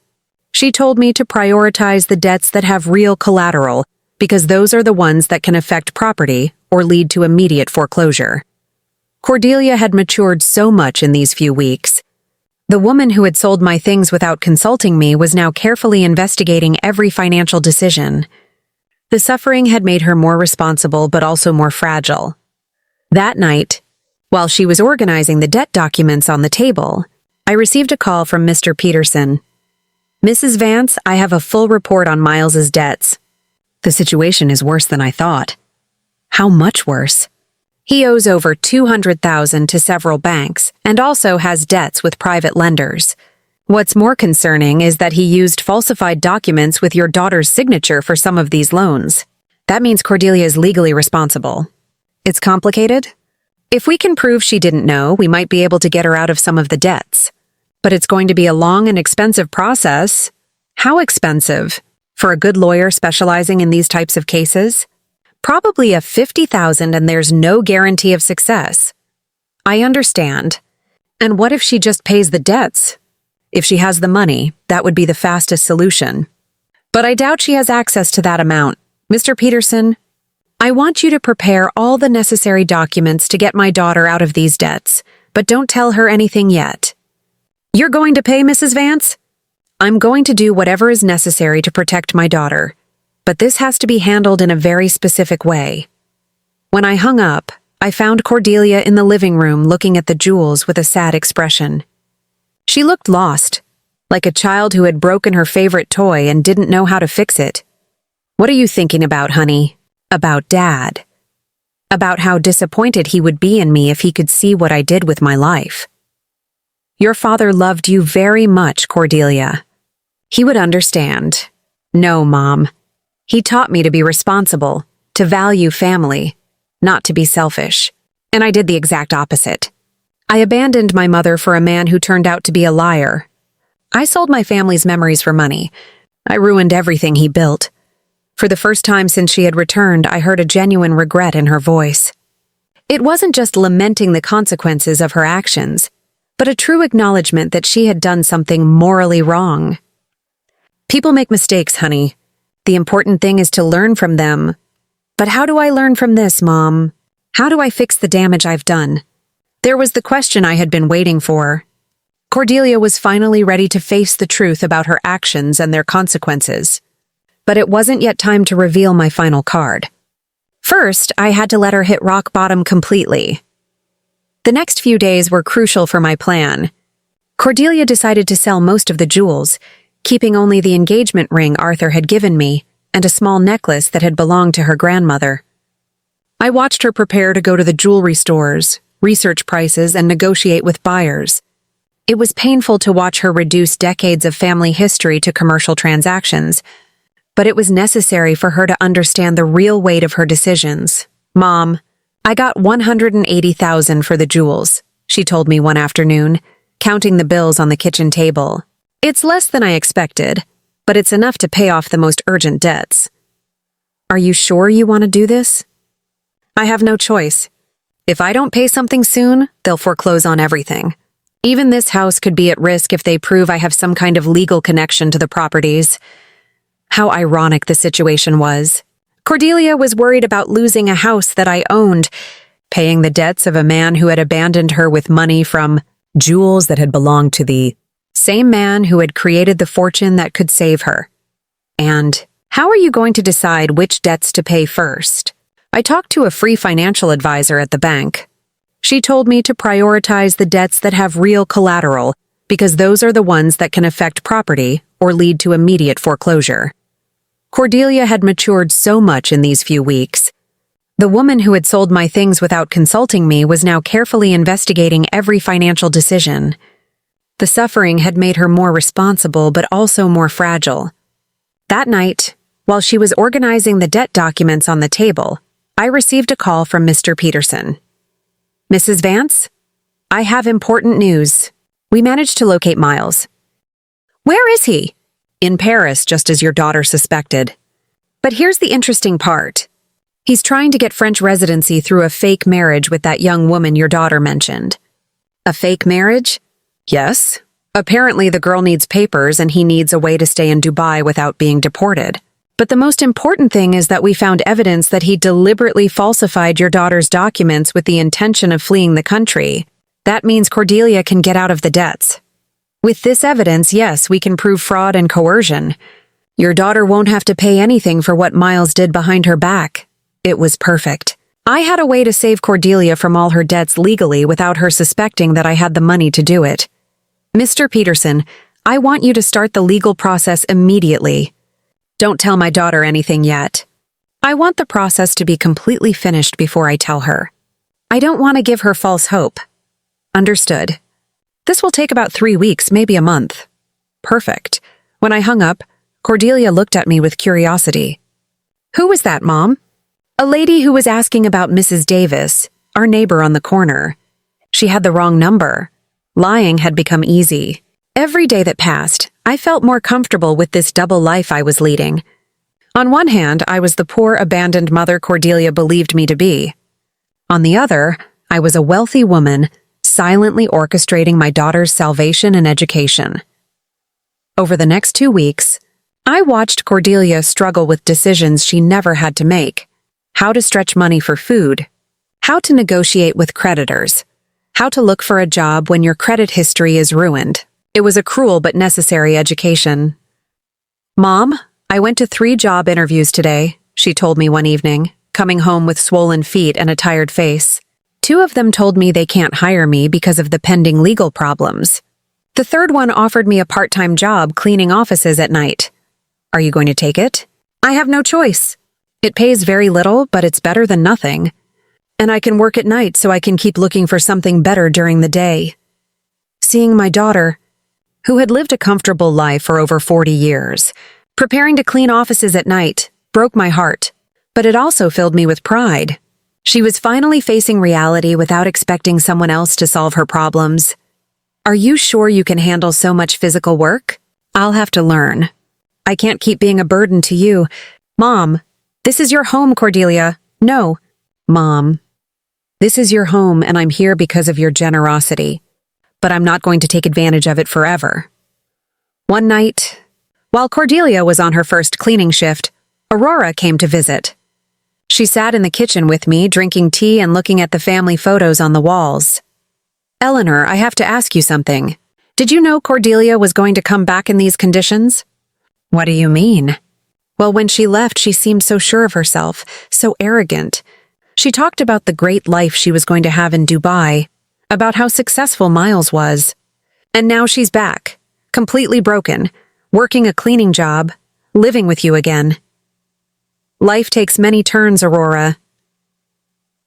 She told me to prioritize the debts that have real collateral because those are the ones that can affect property or lead to immediate foreclosure. Cordelia had matured so much in these few weeks. The woman who had sold my things without consulting me was now carefully investigating every financial decision. The suffering had made her more responsible but also more fragile. That night, while she was organizing the debt documents on the table, I received a call from Mr. Peterson. Mrs. Vance, I have a full report on Miles's debts. The situation is worse than I thought. How much worse? He owes over $200,000 to several banks and also has debts with private lenders. What's more concerning is that he used falsified documents with your daughter's signature for some of these loans. That means Cordelia is legally responsible. It's complicated? If we can prove she didn't know, we might be able to get her out of some of the debts. But it's going to be a long and expensive process. How expensive? For a good lawyer specializing in these types of cases? Probably a 50,000 and there's no guarantee of success. I understand. And what if she just pays the debts? If she has the money, that would be the fastest solution. But I doubt she has access to that amount. Mr. Peterson, I want you to prepare all the necessary documents to get my daughter out of these debts, but don't tell her anything yet. You're going to pay, Mrs. Vance? I'm going to do whatever is necessary to protect my daughter, but this has to be handled in a very specific way. When I hung up, I found Cordelia in the living room looking at the jewels with a sad expression. She looked lost, like a child who had broken her favorite toy and didn't know how to fix it. What are you thinking about, honey? About Dad. About how disappointed he would be in me if he could see what I did with my life. Your father loved you very much, Cordelia. He would understand. No, Mom. He taught me to be responsible, to value family, not to be selfish. And I did the exact opposite. I abandoned my mother for a man who turned out to be a liar. I sold my family's memories for money. I ruined everything he built. For the first time since she had returned, I heard a genuine regret in her voice. It wasn't just lamenting the consequences of her actions, but a true acknowledgement that she had done something morally wrong. People make mistakes, honey. The important thing is to learn from them. But how do I learn from this, Mom? How do I fix the damage I've done? There was the question I had been waiting for. Cordelia was finally ready to face the truth about her actions and their consequences. But it wasn't yet time to reveal my final card. First, I had to let her hit rock bottom completely. The next few days were crucial for my plan. Cordelia decided to sell most of the jewels, keeping only the engagement ring Arthur had given me and a small necklace that had belonged to her grandmother. I watched her prepare to go to the jewelry stores, research prices, and negotiate with buyers. It was painful to watch her reduce decades of family history to commercial transactions, but it was necessary for her to understand the real weight of her decisions. Mom, I got $180,000 for the jewels, she told me one afternoon, counting the bills on the kitchen table. It's less than I expected, but it's enough to pay off the most urgent debts. Are you sure you want to do this? I have no choice. If I don't pay something soon, they'll foreclose on everything. Even this house could be at risk if they prove I have some kind of legal connection to the properties. How ironic the situation was. Cordelia was worried about losing a house that I owned, paying the debts of a man who had abandoned her with money from jewels that had belonged to the same man who had created the fortune that could save her. And how are you going to decide which debts to pay first? I talked to a free financial advisor at the bank. She told me to prioritize the debts that have real collateral because those are the ones that can affect property or lead to immediate foreclosure. Cordelia had matured so much in these few weeks. The woman who had sold my things without consulting me was now carefully investigating every financial decision. The suffering had made her more responsible but also more fragile. That night, while she was organizing the debt documents on the table, I received a call from Mr. Peterson. Mrs. Vance? I have important news. We managed to locate Miles. Where is he? In Paris, just as your daughter suspected. But here's the interesting part. He's trying to get French residency through a fake marriage with that young woman your daughter mentioned. A fake marriage? Yes. Apparently the girl needs papers and he needs a way to stay in Dubai without being deported. But the most important thing is that we found evidence that he deliberately falsified your daughter's documents with the intention of fleeing the country. That means Cordelia can get out of the debts. With this evidence, yes, we can prove fraud and coercion. Your daughter won't have to pay anything for what Miles did behind her back. It was perfect. I had a way to save Cordelia from all her debts legally without her suspecting that I had the money to do it. Mr. Peterson, I want you to start the legal process immediately. Don't tell my daughter anything yet. I want the process to be completely finished before I tell her. I don't want to give her false hope. Understood. This will take about 3 weeks, maybe a month. Perfect. When I hung up, Cordelia looked at me with curiosity. Who was that, Mom? A lady who was asking about Mrs. Davis, our neighbor on the corner. She had the wrong number. Lying had become easy. Every day that passed, I felt more comfortable with this double life I was leading. On one hand, I was the poor, abandoned mother Cordelia believed me to be. On the other, I was a wealthy woman, silently orchestrating my daughter's salvation and education. Over the next 2 weeks, I watched Cordelia struggle with decisions she never had to make: how to stretch money for food, how to negotiate with creditors, how to look for a job when your credit history is ruined. It was a cruel but necessary education. "Mom, I went to 3 job interviews today," she told me one evening, coming home with swollen feet and a tired face. 2 of them told me they can't hire me because of the pending legal problems. The third one offered me a part-time job cleaning offices at night. Are you going to take it? I have no choice. It pays very little, but it's better than nothing. And I can work at night so I can keep looking for something better during the day. Seeing my daughter, who had lived a comfortable life for over 40 years, preparing to clean offices at night, broke my heart, but it also filled me with pride. She was finally facing reality without expecting someone else to solve her problems. Are you sure you can handle so much physical work? I'll have to learn. I can't keep being a burden to you. Mom, this is your home, Cordelia. No, Mom. This is your home and I'm here because of your generosity, but I'm not going to take advantage of it forever. One night, while Cordelia was on her first cleaning shift, Aurora came to visit. She sat in the kitchen with me, drinking tea and looking at the family photos on the walls. Eleanor, I have to ask you something. Did you know Cordelia was going to come back in these conditions? What do you mean? Well, when she left, she seemed so sure of herself, so arrogant. She talked about the great life she was going to have in Dubai, about how successful Miles was. And now she's back, completely broken, working a cleaning job, living with you again. Life takes many turns, Aurora.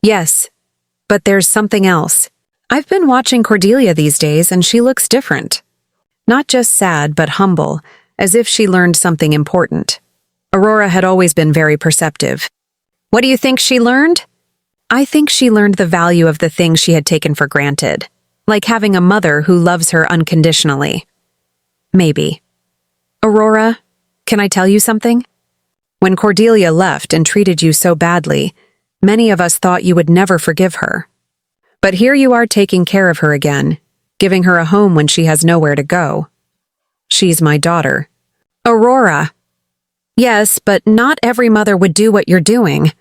Yes, but there's something else. I've been watching Cordelia these days and she looks different. Not just sad, but humble, as if she learned something important. Aurora had always been very perceptive. What do you think she learned? I think she learned the value of the things she had taken for granted, like having a mother who loves her unconditionally. Maybe. Aurora, can I tell you something? When Cordelia left and treated you so badly, many of us thought you would never forgive her. But here you are taking care of her again, giving her a home when she has nowhere to go. She's my daughter. Aurora. Yes, but not every mother would do what you're doing,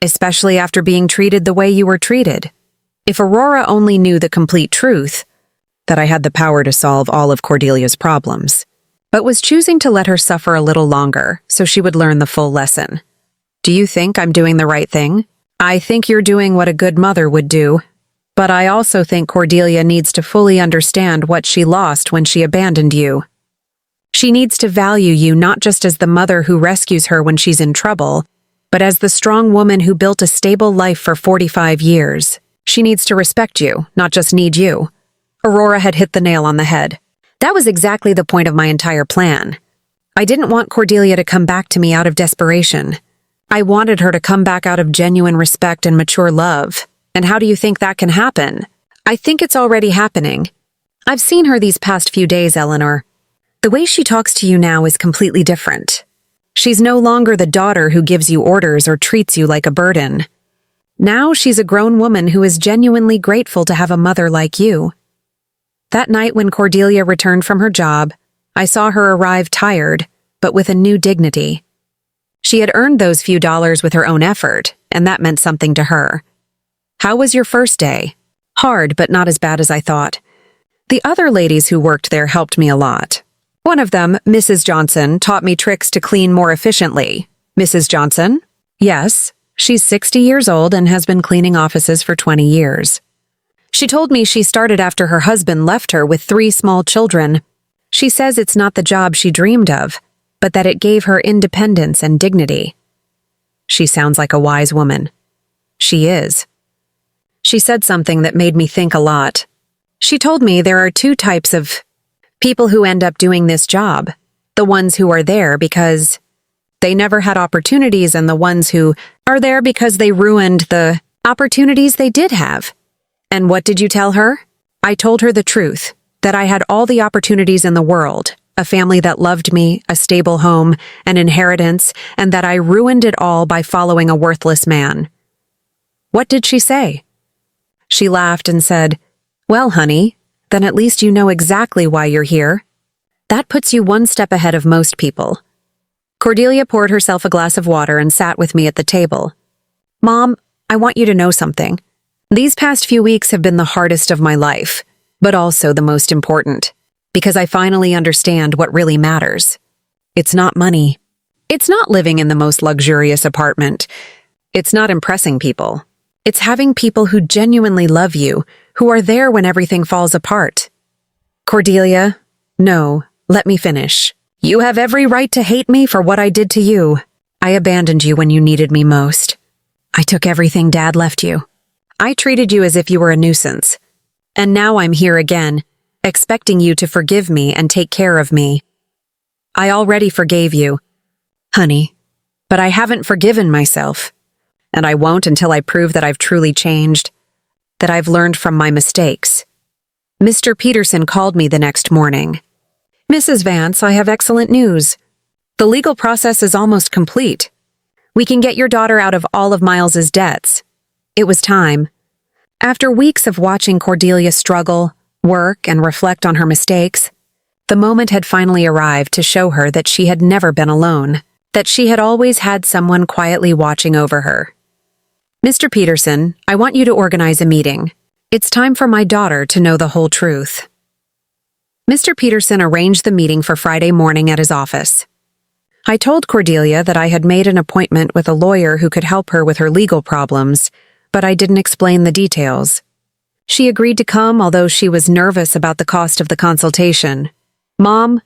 especially after being treated the way you were treated. If Aurora only knew the complete truth, that I had the power to solve all of Cordelia's problems, but was choosing to let her suffer a little longer so she would learn the full lesson. Do you think I'm doing the right thing? I think you're doing what a good mother would do, but I also think Cordelia needs to fully understand what she lost when she abandoned you. She needs to value you not just as the mother who rescues her when she's in trouble, but as the strong woman who built a stable life for 45 years. She needs to respect you, not just need you. Aurora had hit the nail on the head. That was exactly the point of my entire plan. I didn't want Cordelia to come back to me out of desperation. I wanted her to come back out of genuine respect and mature love. And how do you think that can happen? I think it's already happening. I've seen her these past few days, Eleanor. The way she talks to you now is completely different. She's no longer the daughter who gives you orders or treats you like a burden. Now she's a grown woman who is genuinely grateful to have a mother like you. That night when Cordelia returned from her job, I saw her arrive tired, but with a new dignity. She had earned those few dollars with her own effort, and that meant something to her. How was your first day? Hard, but not as bad as I thought. The other ladies who worked there helped me a lot. One of them, Mrs. Johnson, taught me tricks to clean more efficiently. Mrs. Johnson? Yes, she's 60 years old and has been cleaning offices for 20 years. She told me she started after her husband left her with 3 small children. She says it's not the job she dreamed of, but that it gave her independence and dignity. She sounds like a wise woman. She is. She said something that made me think a lot. She told me there are 2 types of people who end up doing this job. The ones who are there because they never had opportunities and the ones who are there because they ruined the opportunities they did have. And what did you tell her? I told her the truth, that I had all the opportunities in the world, a family that loved me, a stable home, an inheritance, and that I ruined it all by following a worthless man. What did she say? She laughed and said, "Well, honey, then at least you know exactly why you're here. That puts you one step ahead of most people." Cordelia poured herself a glass of water and sat with me at the table. "Mom, I want you to know something. These past few weeks have been the hardest of my life, but also the most important, because I finally understand what really matters. It's not money. It's not living in the most luxurious apartment. It's not impressing people. It's having people who genuinely love you, who are there when everything falls apart. Cordelia, no, let me finish. You have every right to hate me for what I did to you. I abandoned you when you needed me most. I took everything Dad left you. I treated you as if you were a nuisance. And now I'm here again, expecting you to forgive me and take care of me. I already forgave you, honey, but I haven't forgiven myself. And I won't until I prove that I've truly changed, that I've learned from my mistakes." Mr. Peterson called me the next morning. "Mrs. Vance, I have excellent news. The legal process is almost complete. We can get your daughter out of all of Miles's debts. It was time." After weeks of watching Cordelia struggle, work, and reflect on her mistakes, the moment had finally arrived to show her that she had never been alone, that she had always had someone quietly watching over her. "Mr. Peterson, I want you to organize a meeting. It's time for my daughter to know the whole truth." Mr. Peterson arranged the meeting for Friday morning at his office. I told Cordelia that I had made an appointment with a lawyer who could help her with her legal problems, but I didn't explain the details. She agreed to come, although she was nervous about the cost of the consultation. "Mom,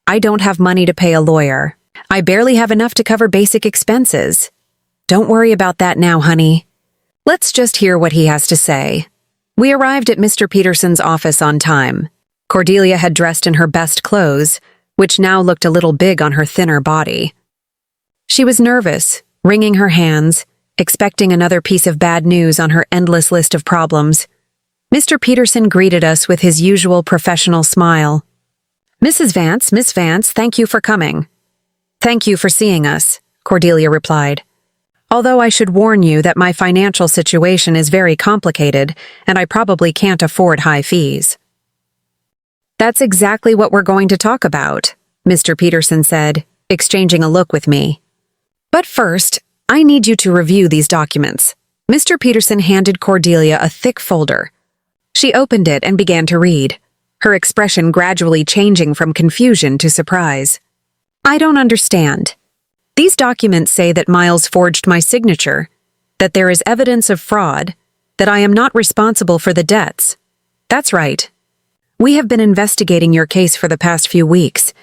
I don't have money to pay a lawyer. I barely have enough to cover basic expenses. Don't worry about that now, honey. Let's just hear what he has to say." We arrived at Mr. Peterson's office on time. Cordelia had dressed in her best clothes, which now looked a little big on her thinner body. She was nervous, wringing her hands, expecting another piece of bad news on her endless list of problems. Mr. Peterson greeted us with his usual professional smile. "Mrs. Vance, Miss Vance, thank you for coming." "Thank you for seeing us," Cordelia replied. "Although I should warn you that my financial situation is very complicated, and I probably can't afford high fees." "That's exactly what we're going to talk about," Mr. Peterson said, exchanging a look with me. "But first, I need you to review these documents." Mr. Peterson handed Cordelia a thick folder. She opened it and began to read, her expression gradually changing from confusion to surprise. "I don't understand. These documents say that Miles forged my signature, that there is evidence of fraud, that I am not responsible for the debts. That's right. We have been investigating your case for the past few weeks.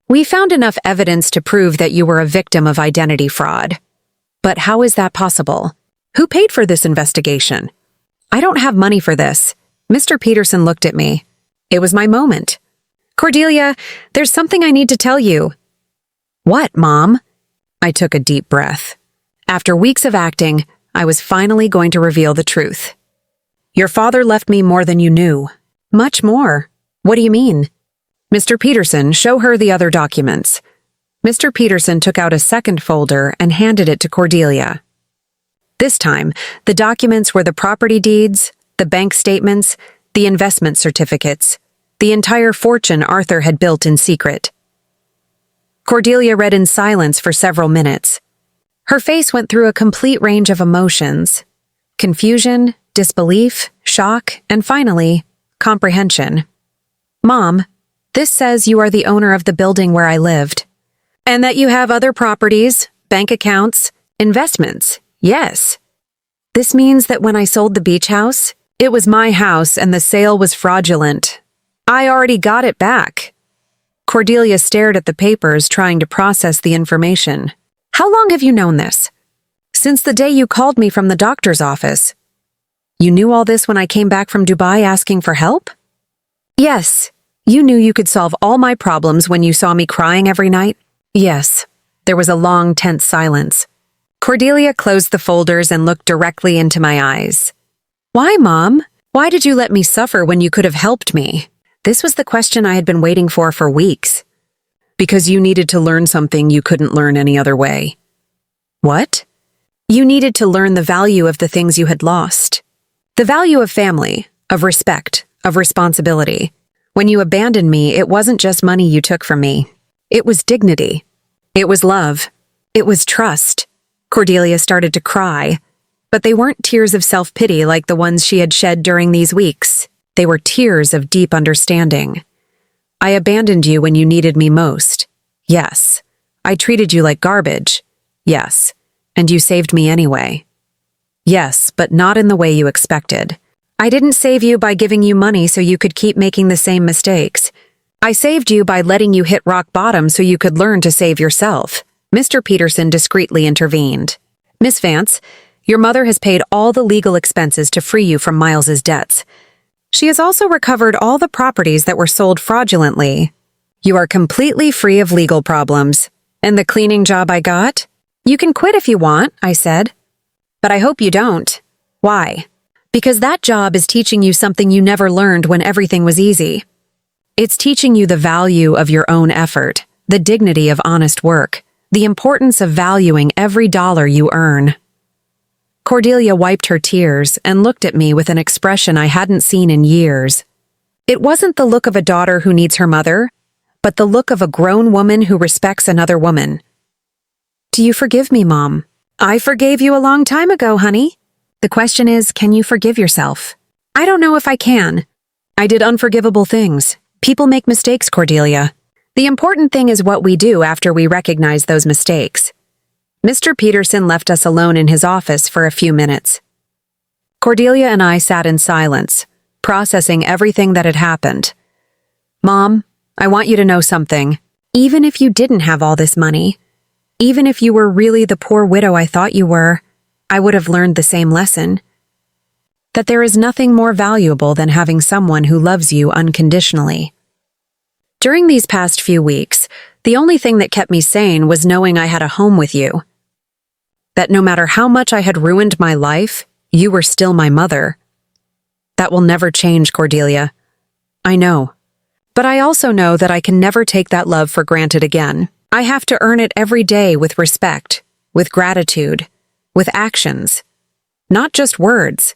We found enough evidence to prove that you were a victim of identity fraud. But how is that possible? Who paid for this investigation? I don't have money for this." Mr. Peterson looked at me. It was my moment. "Cordelia, there's something I need to tell you." "What, Mom?" I took a deep breath. After weeks of acting, I was finally going to reveal the truth. "Your father left me more than you knew. Much more. What do you mean?" "Mr. Peterson, show her the other documents." Mr. Peterson took out a second folder and handed it to Cordelia. This time, the documents were the property deeds, the bank statements, the investment certificates, the entire fortune Arthur had built in secret. Cordelia read in silence for several minutes. Her face went through a complete range of emotions: confusion, disbelief, shock, and finally, comprehension. "Mom, this says you are the owner of the building where I lived, and that you have other properties, bank accounts, investments. Yes. This means that when I sold the beach house, it was my house and the sale was fraudulent. I already got it back." Cordelia stared at the papers, trying to process the information. "How long have you known this?" "Since the day you called me from the doctor's office." "You knew all this when I came back from Dubai asking for help?" "Yes. You knew you could solve all my problems when you saw me crying every night?" "Yes." There was a long, tense silence. Cordelia closed the folders and looked directly into my eyes. "Why, Mom? Why did you let me suffer when you could have helped me?" This was the question I had been waiting for weeks. Because you needed to learn something you couldn't learn any other way. What? You needed to learn the value of the things you had lost. The value of family, of respect, of responsibility. When you abandoned me, it wasn't just money you took from me. It was dignity. It was love. It was trust. Cordelia started to cry, but they weren't tears of self-pity like the ones she had shed during these weeks. They were tears of deep understanding. I abandoned you when you needed me most. Yes. I treated you like garbage. Yes. And you saved me anyway. Yes, but not in the way you expected. I didn't save you by giving you money so you could keep making the same mistakes. I saved you by letting you hit rock bottom so you could learn to save yourself. Mr. Peterson discreetly intervened. Miss Vance, your mother has paid all the legal expenses to free you from Miles's debts. She has also recovered all the properties that were sold fraudulently. You are completely free of legal problems. And the cleaning job I got? You can quit if you want, I said. But I hope you don't. Why? Because that job is teaching you something you never learned when everything was easy. It's teaching you the value of your own effort, the dignity of honest work, the importance of valuing every dollar you earn. Cordelia wiped her tears and looked at me with an expression I hadn't seen in years. It wasn't the look of a daughter who needs her mother, but the look of a grown woman who respects another woman. Do you forgive me, Mom? I forgave you a long time ago, honey. The question is, can you forgive yourself? I don't know if I can. I did unforgivable things. People make mistakes, Cordelia. The important thing is what we do after we recognize those mistakes. Mr. Peterson left us alone in his office for a few minutes. Cordelia and I sat in silence, processing everything that had happened. Mom, I want you to know something. Even if you didn't have all this money, even if you were really the poor widow I thought you were, I would have learned the same lesson. That there is nothing more valuable than having someone who loves you unconditionally. During these past few weeks, the only thing that kept me sane was knowing I had a home with you. That no matter how much I had ruined my life, you were still my mother. That will never change, Cordelia. I know. But I also know that I can never take that love for granted again. I have to earn it every day with respect, with gratitude, with actions, not just words.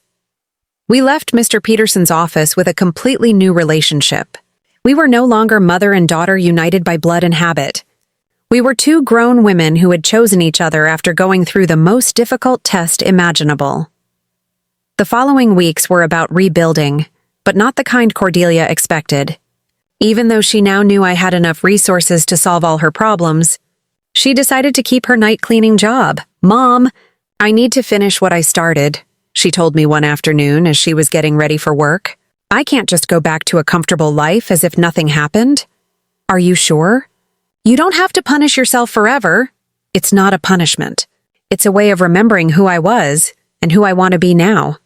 We left Mr. Peterson's office with a completely new relationship. We were no longer mother and daughter united by blood and habit. We were two grown women who had chosen each other after going through the most difficult test imaginable. The following weeks were about rebuilding, but not the kind Cordelia expected. Even though she now knew I had enough resources to solve all her problems, she decided to keep her night cleaning job. Mom, I need to finish what I started, she told me one afternoon as she was getting ready for work. I can't just go back to a comfortable life as if nothing happened. Are you sure? You don't have to punish yourself forever. It's not a punishment. It's a way of remembering who I was and who I want to be now.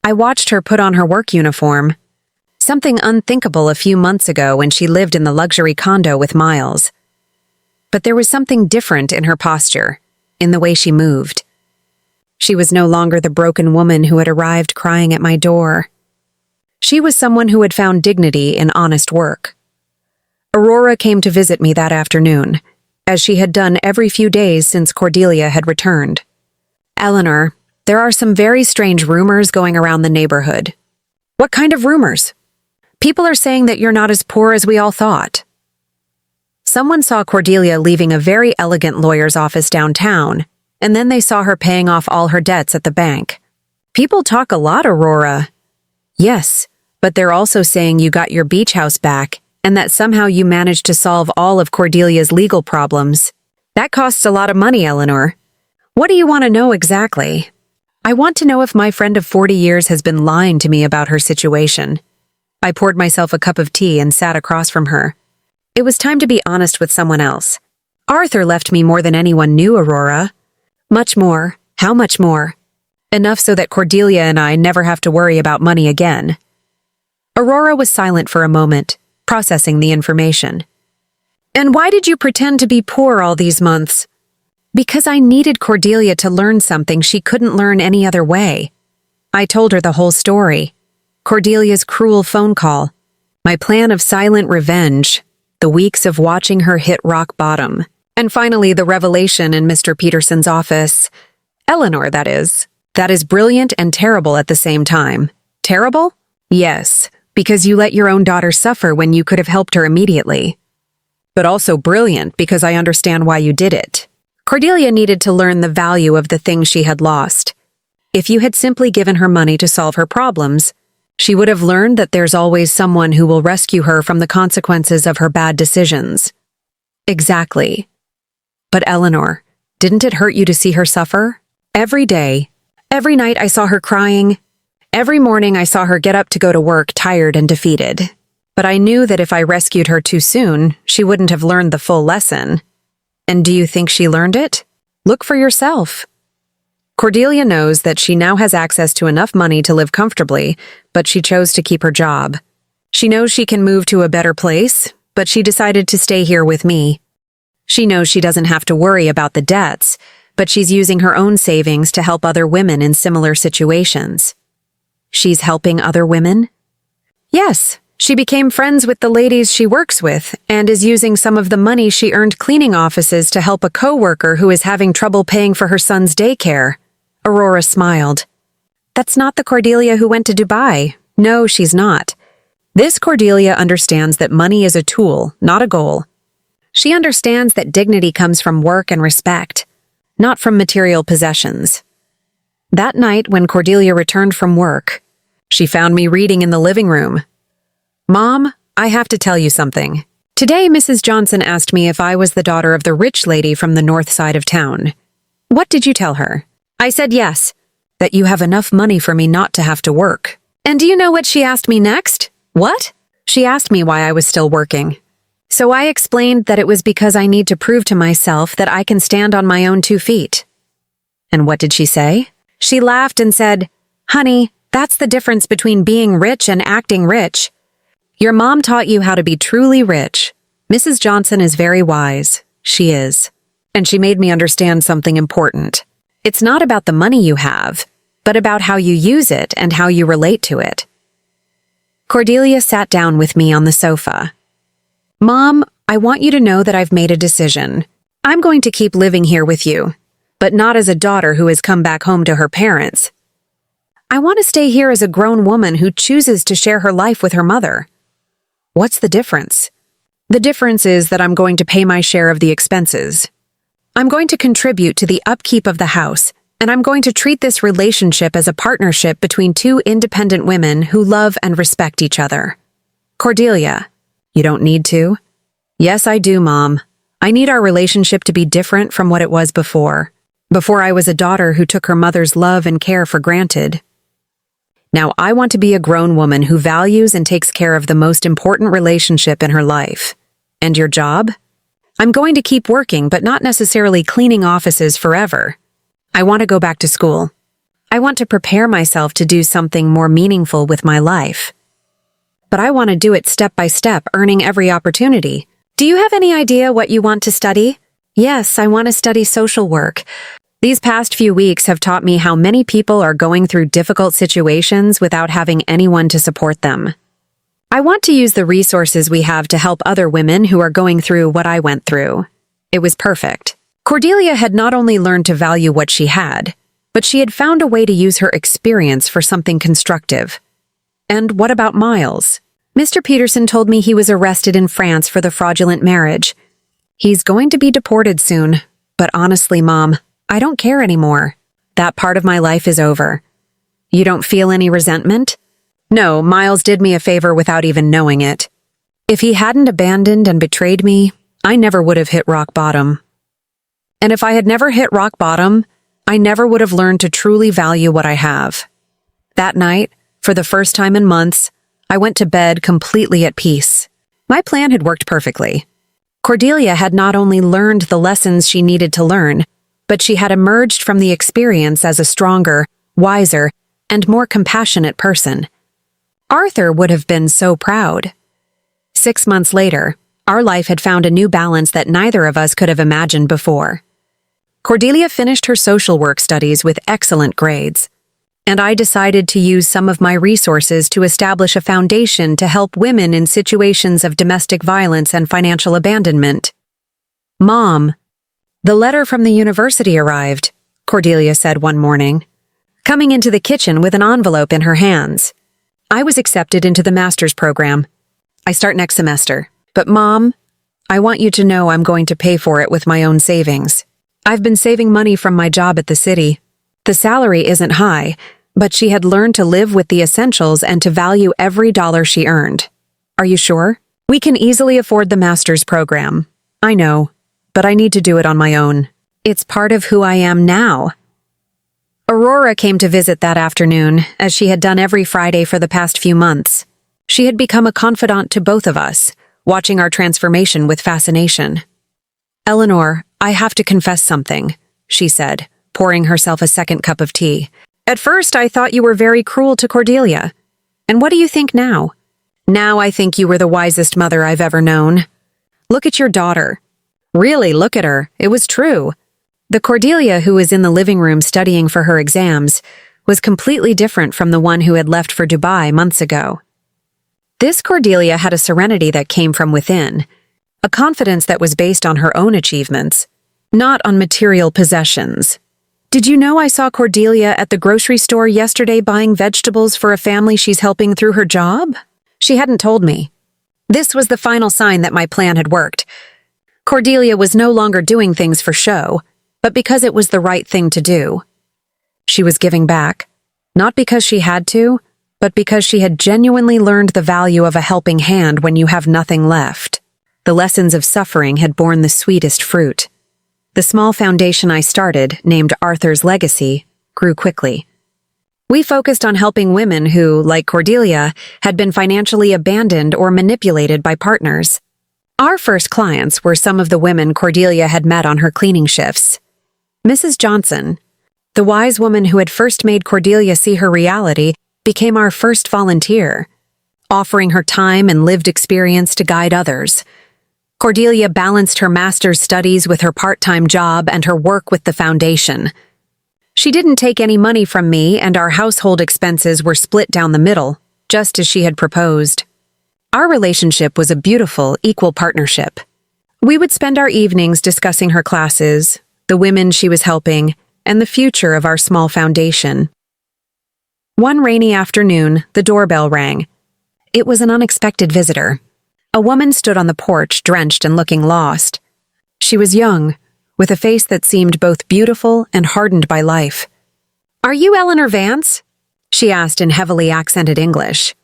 I watched her put on her work uniform, something unthinkable a few months ago when she lived in the luxury condo with Miles. But there was something different in her posture, in the way she moved. She was no longer the broken woman who had arrived crying at my door. She was someone who had found dignity in honest work. Aurora came to visit me that afternoon, as she had done every few days since Cordelia had returned. Eleanor, there are some very strange rumors going around the neighborhood. What kind of rumors? People are saying that you're not as poor as we all thought. Someone saw Cordelia leaving a very elegant lawyer's office downtown, and then they saw her paying off all her debts at the bank. People talk a lot, Aurora. Yes, but they're also saying you got your beach house back and that somehow you managed to solve all of Cordelia's legal problems. That costs a lot of money, Eleanor. What do you want to know exactly? I want to know if my friend of 40 years has been lying to me about her situation. I poured myself a cup of tea and sat across from her. It was time to be honest with someone else. Arthur left me more than anyone knew, Aurora. Much more. How much more? Enough so that Cordelia and I never have to worry about money again. Aurora was silent for a moment, processing the information. And why did you pretend to be poor all these months? Because I needed Cordelia to learn something she couldn't learn any other way. I told her the whole story. Cordelia's cruel phone call. My plan of silent revenge. the weeks of watching her hit rock bottom, and finally the revelation in Mr. Peterson's office. Eleanor, that is brilliant and terrible at the same time. Terrible? Yes, because you let your own daughter suffer when you could have helped her immediately. But also brilliant because I understand why you did it. Cordelia needed to learn the value of the things she had lost. If you had simply given her money to solve her problems, she would have learned that there's always someone who will rescue her from the consequences of her bad decisions. Exactly. But Eleanor, didn't it hurt you to see her suffer? Every day, every night I saw her crying. Every morning I saw her get up to go to work tired and defeated. But I knew that if I rescued her too soon, she wouldn't have learned the full lesson. And do you think she learned it? Look for yourself. Cordelia knows that she now has access to enough money to live comfortably, but she chose to keep her job. She knows she can move to a better place, but she decided to stay here with me. She knows she doesn't have to worry about the debts, but she's using her own savings to help other women in similar situations. She's helping other women? Yes, she became friends with the ladies she works with and is using some of the money she earned cleaning offices to help a coworker who is having trouble paying for her son's daycare. Aurora smiled. That's not the Cordelia who went to Dubai. No, she's not. This Cordelia understands that money is a tool, not a goal. She understands that dignity comes from work and respect, not from material possessions. That night, when Cordelia returned from work, she found me reading in the living room. Mom, I have to tell you something. Today, Mrs. Johnson asked me if I was the daughter of the rich lady from the north side of town. What did you tell her? I said yes, that you have enough money for me not to have to work. And do you know what she asked me next? What? She asked me why I was still working. So I explained that it was because I need to prove to myself that I can stand on my own 2 feet. And what did she say? She laughed and said, Honey, that's the difference between being rich and acting rich. Your mom taught you how to be truly rich. Mrs. Johnson is very wise. She is. And she made me understand something important. It's not about the money you have, but about how you use it and how you relate to it. Cordelia sat down with me on the sofa. Mom, I want you to know that I've made a decision. I'm going to keep living here with you, but not as a daughter who has come back home to her parents. I want to stay here as a grown woman who chooses to share her life with her mother. What's the difference? The difference is that I'm going to pay my share of the expenses. I'm going to contribute to the upkeep of the house, and I'm going to treat this relationship as a partnership between 2 independent women who love and respect each other. Cordelia, you don't need to. Yes, I do, Mom. I need our relationship to be different from what it was before. Before I was a daughter who took her mother's love and care for granted. Now I want to be a grown woman who values and takes care of the most important relationship in her life. And your job? I'm going to keep working, but not necessarily cleaning offices forever. I want to go back to school. I want to prepare myself to do something more meaningful with my life. But I want to do it step by step, earning every opportunity. Do you have any idea what you want to study? Yes, I want to study social work. These past few weeks have taught me how many people are going through difficult situations without having anyone to support them. I want to use the resources we have to help other women who are going through what I went through. It was perfect. Cordelia had not only learned to value what she had, but she had found a way to use her experience for something constructive. And what about Miles? Mr. Peterson told me he was arrested in France for the fraudulent marriage. He's going to be deported soon, but honestly, Mom, I don't care anymore. That part of my life is over. You don't feel any resentment? No, Miles did me a favor without even knowing it. If he hadn't abandoned and betrayed me, I never would have hit rock bottom. And if I had never hit rock bottom, I never would have learned to truly value what I have. That night, for the first time in months, I went to bed completely at peace. My plan had worked perfectly. Cordelia had not only learned the lessons she needed to learn, but she had emerged from the experience as a stronger, wiser, and more compassionate person. Arthur would have been so proud. 6 months later, our life had found a new balance that neither of us could have imagined before. Cordelia finished her social work studies with excellent grades. and I decided to use some of my resources to establish a foundation to help women in situations of domestic violence and financial abandonment. Mom, the letter from the university arrived, Cordelia said one morning, coming into the kitchen with an envelope in her hands. I was accepted into the master's program. I start next semester. But Mom, I want you to know I'm going to pay for it with my own savings. I've been saving money from my job at the city. The salary isn't high, but she had learned to live with the essentials and to value every dollar she earned. Are you sure? We can easily afford the master's program. I know, but I need to do it on my own. It's part of who I am now. Aurora came to visit that afternoon, as she had done every Friday for the past few months. She had become a confidant to both of us, watching our transformation with fascination. Eleanor, I have to confess something, she said, pouring herself a second cup of tea. At first, I thought you were very cruel to Cordelia. And what do you think now? Now I think you were the wisest mother I've ever known. Look at your daughter. Really, look at her. It was true. The Cordelia who was in the living room studying for her exams was completely different from the one who had left for Dubai months ago. This Cordelia had a serenity that came from within, a confidence that was based on her own achievements, not on material possessions. Did you know I saw Cordelia at the grocery store yesterday buying vegetables for a family she's helping through her job? She hadn't told me. This was the final sign that my plan had worked. Cordelia was no longer doing things for show, but because it was the right thing to do. She was giving back, not because she had to, but because she had genuinely learned the value of a helping hand when you have nothing left. The lessons of suffering had borne the sweetest fruit. The small foundation I started, named Arthur's Legacy, grew quickly. We focused on helping women who, like Cordelia, had been financially abandoned or manipulated by partners. Our first clients were some of the women Cordelia had met on her cleaning shifts. Mrs. Johnson, the wise woman who had first made Cordelia see her reality, became our first volunteer, offering her time and lived experience to guide others. Cordelia balanced her master's studies with her part-time job and her work with the foundation. She didn't take any money from me, and our household expenses were split down the middle, just as she had proposed. Our relationship was a beautiful, equal partnership. We would spend our evenings discussing her classes, the women she was helping, and the future of our small foundation. One rainy afternoon, the doorbell rang. It was an unexpected visitor. A woman stood on the porch, drenched and looking lost. She was young, with a face that seemed both beautiful and hardened by life. "Are you Eleanor Vance?" she asked in heavily accented English.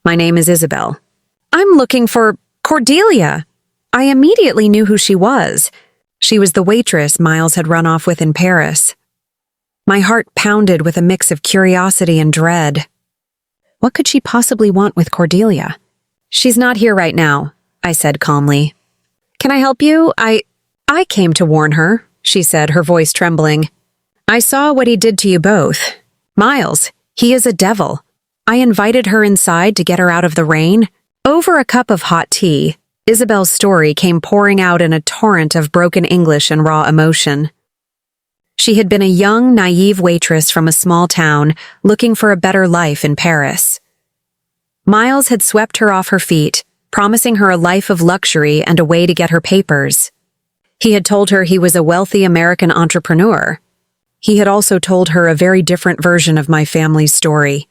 "My name is Isabelle." "I'm looking for Cordelia." I immediately knew who she was. She was the waitress Miles had run off with in Paris. My heart pounded with a mix of curiosity and dread. What could she possibly want with Cordelia? "She's not here right now," I said calmly. "Can I help you? I came to warn her," she said, her voice trembling. "I saw what he did to you both. Miles, he is a devil. I invited her inside to get her out of the rain." Over a cup of hot tea, Isabelle's story came pouring out in a torrent of broken English and raw emotion. She had been a young, naive waitress from a small town looking for a better life in Paris. Miles had swept her off her feet, promising her a life of luxury and a way to get her papers. He had told her he was a wealthy American entrepreneur. He had also told her a very different version of my family's story.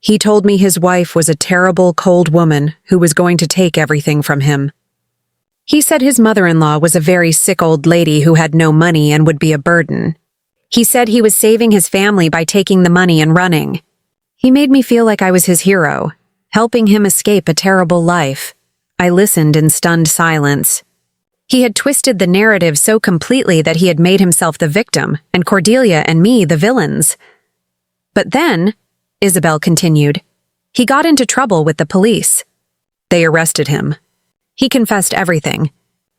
He told me his wife was a terrible, cold woman who was going to take everything from him. He said his mother-in-law was a very sick old lady who had no money and would be a burden. He said he was saving his family by taking the money and running. He made me feel like I was his hero, helping him escape a terrible life. I listened in stunned silence. He had twisted the narrative so completely that he had made himself the victim and Cordelia and me the villains. But then, Isabelle continued, he got into trouble with the police. They arrested him. He confessed everything.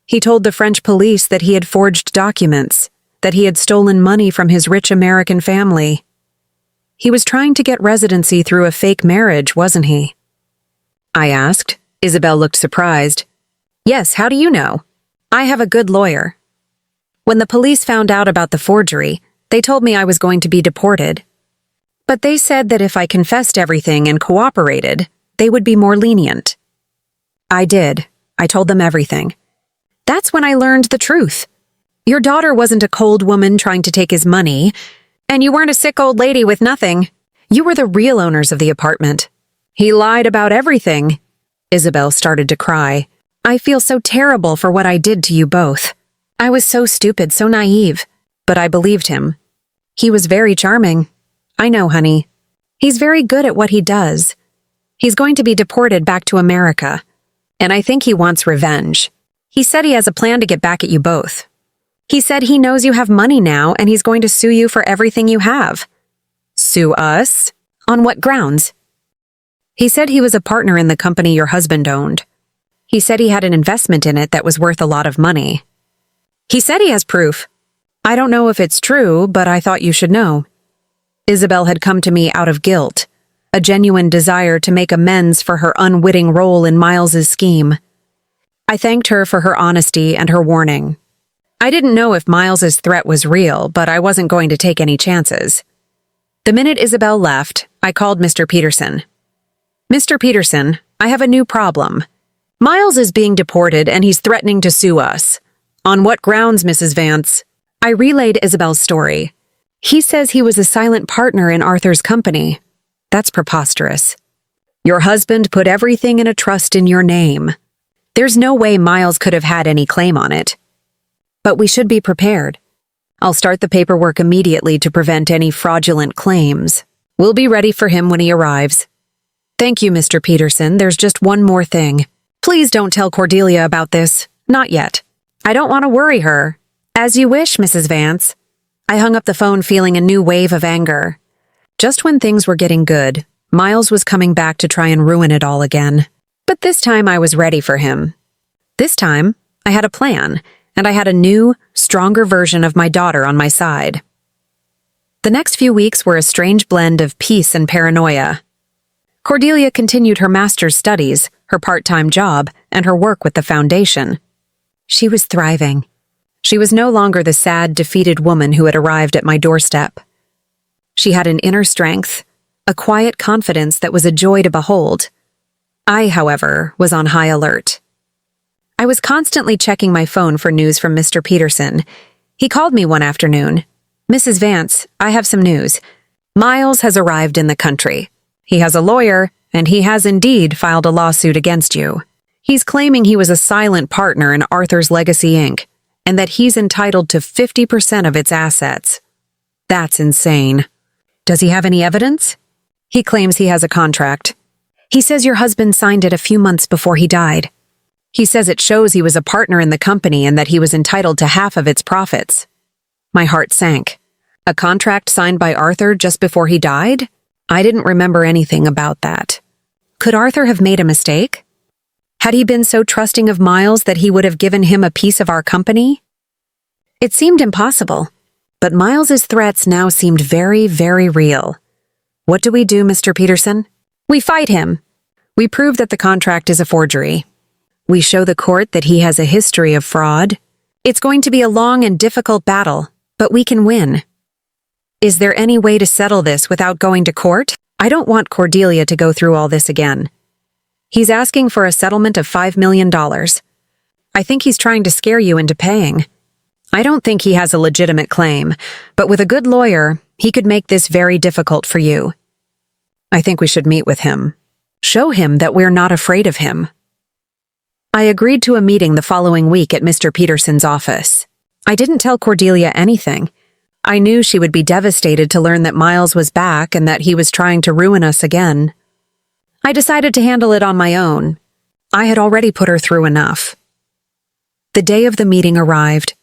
He told the French police that he had forged documents, that he had stolen money from his rich American family. He was trying to get residency through a fake marriage, wasn't he? I asked. Isabelle looked surprised. "Yes, how do you know?" "I have a good lawyer. When the police found out about the forgery, they told me I was going to be deported. But they said that if I confessed everything and cooperated, they would be more lenient. I did. I told them everything. That's when I learned the truth. Your daughter wasn't a cold woman trying to take his money, and you weren't a sick old lady with nothing. You were the real owners of the apartment. He lied about everything. Isabelle started to cry. I feel so terrible for what I did to you both. I was so stupid, so naive. But I believed him. He was very charming. I know, honey. He's very good at what he does. He's going to be deported back to America. And I think he wants revenge. He said he has a plan to get back at you both. He said he knows you have money now and he's going to sue you for everything you have. Sue us? On what grounds? He said he was a partner in the company your husband owned. He said he had an investment in it that was worth a lot of money. He said he has proof. I don't know if it's true, but I thought you should know. Isabelle had come to me out of guilt, a genuine desire to make amends for her unwitting role in Miles's scheme. I thanked her for her honesty and her warning. I didn't know if Miles's threat was real, but I wasn't going to take any chances. The minute Isabelle left, I called Mr. Peterson. Mr. Peterson, I have a new problem. Miles is being deported and he's threatening to sue us. On what grounds, Mrs. Vance? I relayed Isabelle's story. He says he was a silent partner in Arthur's company. That's preposterous. Your husband put everything in a trust in your name. There's no way Miles could have had any claim on it. But we should be prepared. I'll start the paperwork immediately to prevent any fraudulent claims. We'll be ready for him when he arrives. Thank you, Mr. Peterson. There's just one more thing. Please don't tell Cordelia about this. Not yet. I don't want to worry her. As you wish, Mrs. Vance. I hung up the phone feeling a new wave of anger. Just when things were getting good, Miles was coming back to try and ruin it all again. But this time I was ready for him. This time, I had a plan, and I had a new, stronger version of my daughter on my side. The next few weeks were a strange blend of peace and paranoia. Cordelia continued her master's studies, her part-time job, and her work with the foundation. She was thriving. She was no longer the sad, defeated woman who had arrived at my doorstep. She had an inner strength, a quiet confidence that was a joy to behold. I, however, was on high alert. I was constantly checking my phone for news from Mr. Peterson. He called me one afternoon. Mrs. Vance, I have some news. Miles has arrived in the country. He has a lawyer, and he has indeed filed a lawsuit against you. He's claiming he was a silent partner in Arthur's Legacy, Inc., and that he's entitled to 50% of its assets. That's insane. Does he have any evidence? He claims he has a contract. He says your husband signed it a few months before he died. He says it shows he was a partner in the company and that he was entitled to half of its profits. My heart sank. A contract signed by Arthur just before he died? I didn't remember anything about that. Could Arthur have made a mistake? Had he been so trusting of Miles that he would have given him a piece of our company? It seemed impossible, but Miles's threats now seemed very, very real. What do we do, Mr. Peterson? We fight him. We prove that the contract is a forgery. We show the court that he has a history of fraud. It's going to be a long and difficult battle, but we can win. Is there any way to settle this without going to court? I don't want Cordelia to go through all this again. He's asking for a settlement of $5 million. I think he's trying to scare you into paying. I don't think he has a legitimate claim, but with a good lawyer, he could make this very difficult for you. I think we should meet with him. Show him that we're not afraid of him. I agreed to a meeting the following week at Mr. Peterson's office. I didn't tell Cordelia anything. I knew she would be devastated to learn that Miles was back and that he was trying to ruin us again. I decided to handle it on my own. I had already put her through enough. The day of the meeting arrived.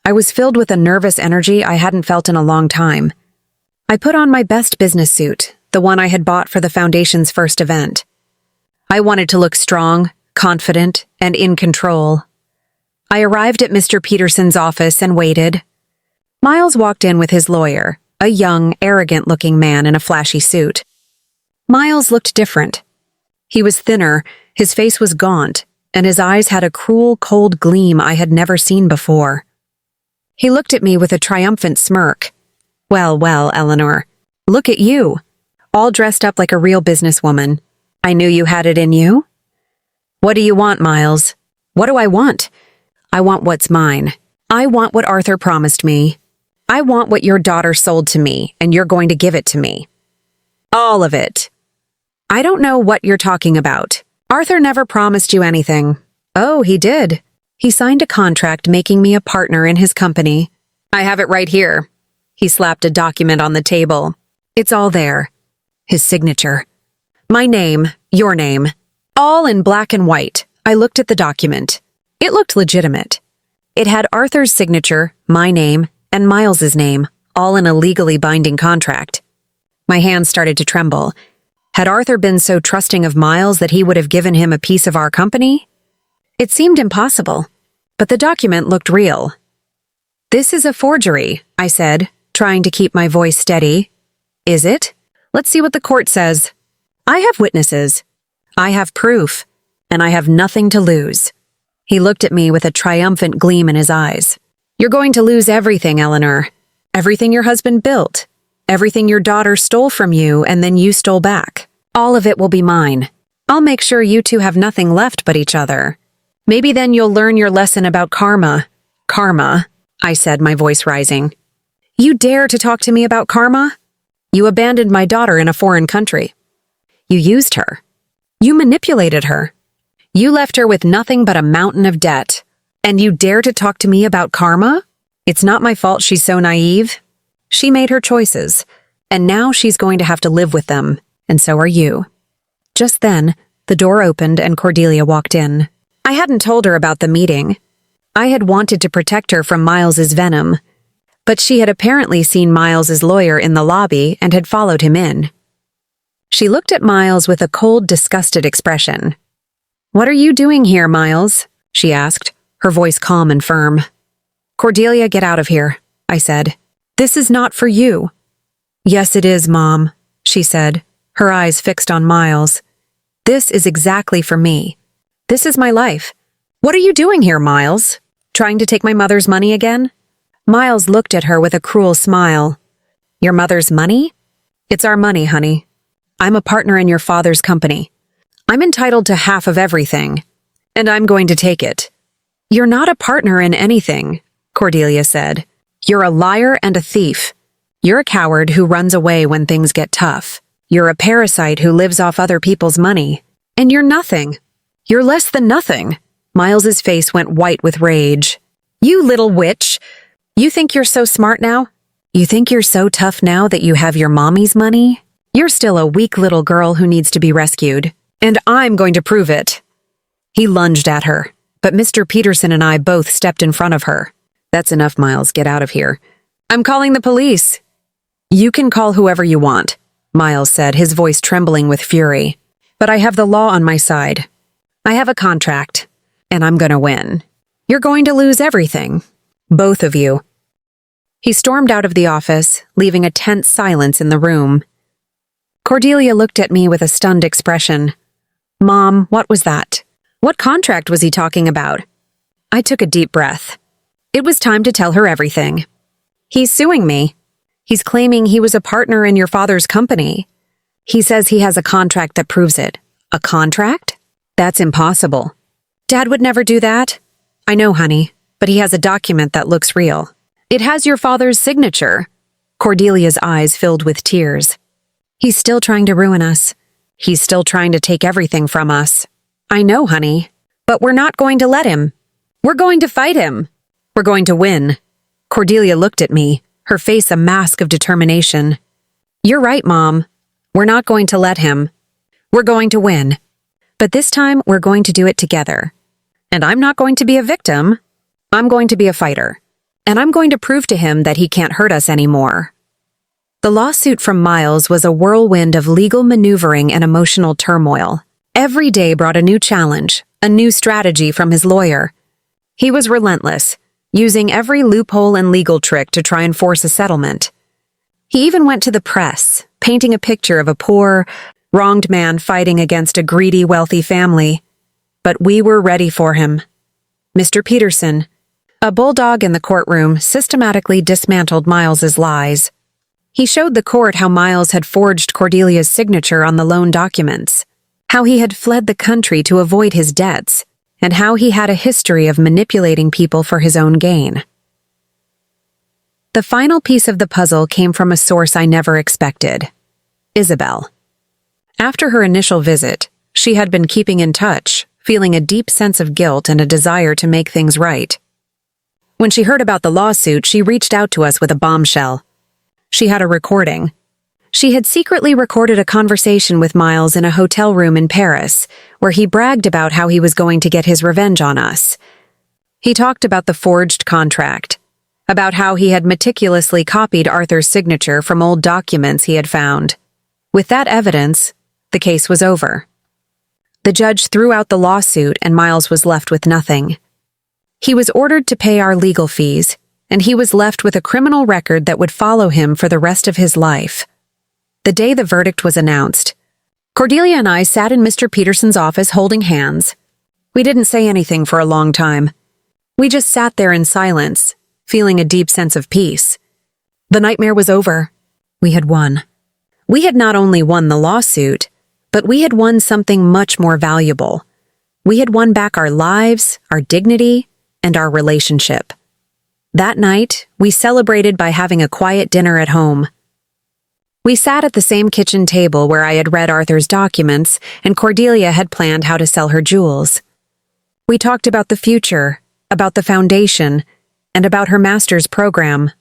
I was filled with a nervous energy I hadn't felt in a long time. I put on my best business suit, the one I had bought for the foundation's first event. I wanted to look strong, confident, and in control. I arrived at Mr. Peterson's office and waited. Miles walked in with his lawyer, a young, arrogant-looking man in a flashy suit. Miles looked different. He was thinner, his face was gaunt, and his eyes had a cruel, cold gleam I had never seen before. He looked at me with a triumphant smirk. Well, well, Eleanor, Look at you, all dressed up like a real businesswoman. I knew you had it in you. What do you want, Miles? What do I want? I want what's mine. I want what Arthur promised me. I want what your daughter sold to me, and you're going to give it to me. All of it. I don't know what you're talking about. Arthur never promised you anything. Oh, he did. He signed a contract making me a partner in his company. I have it right here. He slapped a document on the table. It's all there. His signature. My name, your name. All in black and white. I looked at the document. It looked legitimate. It had Arthur's signature, my name, and Miles's name, all in a legally binding contract. My hands started to tremble. Had Arthur been so trusting of Miles that he would have given him a piece of our company? It seemed impossible, but the document looked real. This is a forgery, I said, trying to keep my voice steady. Is it? Let's see what the court says. I have witnesses. I have proof, and I have nothing to lose. He looked at me with a triumphant gleam in his eyes. You're going to lose everything, Eleanor. Everything your husband built. Everything your daughter stole from you and then you stole back. All of it will be mine. I'll make sure you two have nothing left but each other. Maybe then you'll learn your lesson about karma. Karma, I said, my voice rising. You dare to talk to me about karma? You abandoned my daughter in a foreign country. You used her. You manipulated her. You left her with nothing but a mountain of debt. And you dare to talk to me about karma? It's not my fault she's so naive. She made her choices, and now she's going to have to live with them, and so are you. Just then, the door opened and Cordelia walked in. I hadn't told her about the meeting. I had wanted to protect her from Miles's venom, but she had apparently seen Miles's lawyer in the lobby and had followed him in. She looked at Miles with a cold, disgusted expression. What are you doing here, Miles? She asked, her voice calm and firm. Cordelia, get out of here, I said. This is not for you. Yes, it is, Mom, she said, her eyes fixed on Miles. This is exactly for me. This is my life. What are you doing here, Miles? Trying to take my mother's money again? Miles looked at her with a cruel smile. Your mother's money? It's our money, honey. I'm a partner in your father's company. I'm entitled to half of everything, and I'm going to take it. You're not a partner in anything, Cordelia said. You're a liar and a thief. You're a coward who runs away when things get tough. You're a parasite who lives off other people's money. And you're nothing. You're less than nothing. Miles's face went white with rage. You little witch. You think you're so smart now? You think you're so tough now that you have your mommy's money? You're still a weak little girl who needs to be rescued. And I'm going to prove it. He lunged at her, but Mr. Peterson and I both stepped in front of her. That's enough, Miles. Get out of here. I'm calling the police. You can call whoever you want, Miles said, his voice trembling with fury. But I have the law on my side. I have a contract, and I'm going to win. You're going to lose everything. Both of you. He stormed out of the office, leaving a tense silence in the room. Cordelia looked at me with a stunned expression. Mom, what was that? What contract was he talking about? I took a deep breath. It was time to tell her everything. He's suing me. He's claiming he was a partner in your father's company. He says he has a contract that proves it. A contract? That's impossible. Dad would never do that. I know, honey, but he has a document that looks real. It has your father's signature. Cordelia's eyes filled with tears. He's still trying to ruin us. He's still trying to take everything from us. I know, honey, but we're not going to let him. We're going to fight him. We're going to win. Cordelia looked at me, her face a mask of determination. You're right, Mom. We're not going to let him. We're going to win. But this time, we're going to do it together. And I'm not going to be a victim. I'm going to be a fighter. And I'm going to prove to him that he can't hurt us anymore. The lawsuit from Miles was a whirlwind of legal maneuvering and emotional turmoil. Every day brought a new challenge, a new strategy from his lawyer. He was relentless, using every loophole and legal trick to try and force a settlement. He even went to the press, painting a picture of a poor, wronged man fighting against a greedy, wealthy family. But we were ready for him. Mr. Peterson, a bulldog in the courtroom, systematically dismantled Miles's lies. He showed the court how Miles had forged Cordelia's signature on the loan documents, how he had fled the country to avoid his debts, and how he had a history of manipulating people for his own gain. The final piece of the puzzle came from a source I never expected: Isabelle. After her initial visit, she had been keeping in touch, feeling a deep sense of guilt and a desire to make things right. When she heard about the lawsuit, she reached out to us with a bombshell. She had a recording. She had secretly recorded a conversation with Miles in a hotel room in Paris, where he bragged about how he was going to get his revenge on us. He talked about the forged contract, about how he had meticulously copied Arthur's signature from old documents he had found. With that evidence, the case was over. The judge threw out the lawsuit and Miles was left with nothing. He was ordered to pay our legal fees, and he was left with a criminal record that would follow him for the rest of his life. The day the verdict was announced, Cordelia and I sat in Mr. Peterson's office holding hands. We didn't say anything for a long time. We just sat there in silence, feeling a deep sense of peace. The nightmare was over. We had won. We had not only won the lawsuit, but we had won something much more valuable. We had won back our lives, our dignity, and our relationship. That night, we celebrated by having a quiet dinner at home. We sat at the same kitchen table where I had read Arthur's documents and Cordelia had planned how to sell her jewels. We talked about the future, about the foundation, and about her master's program.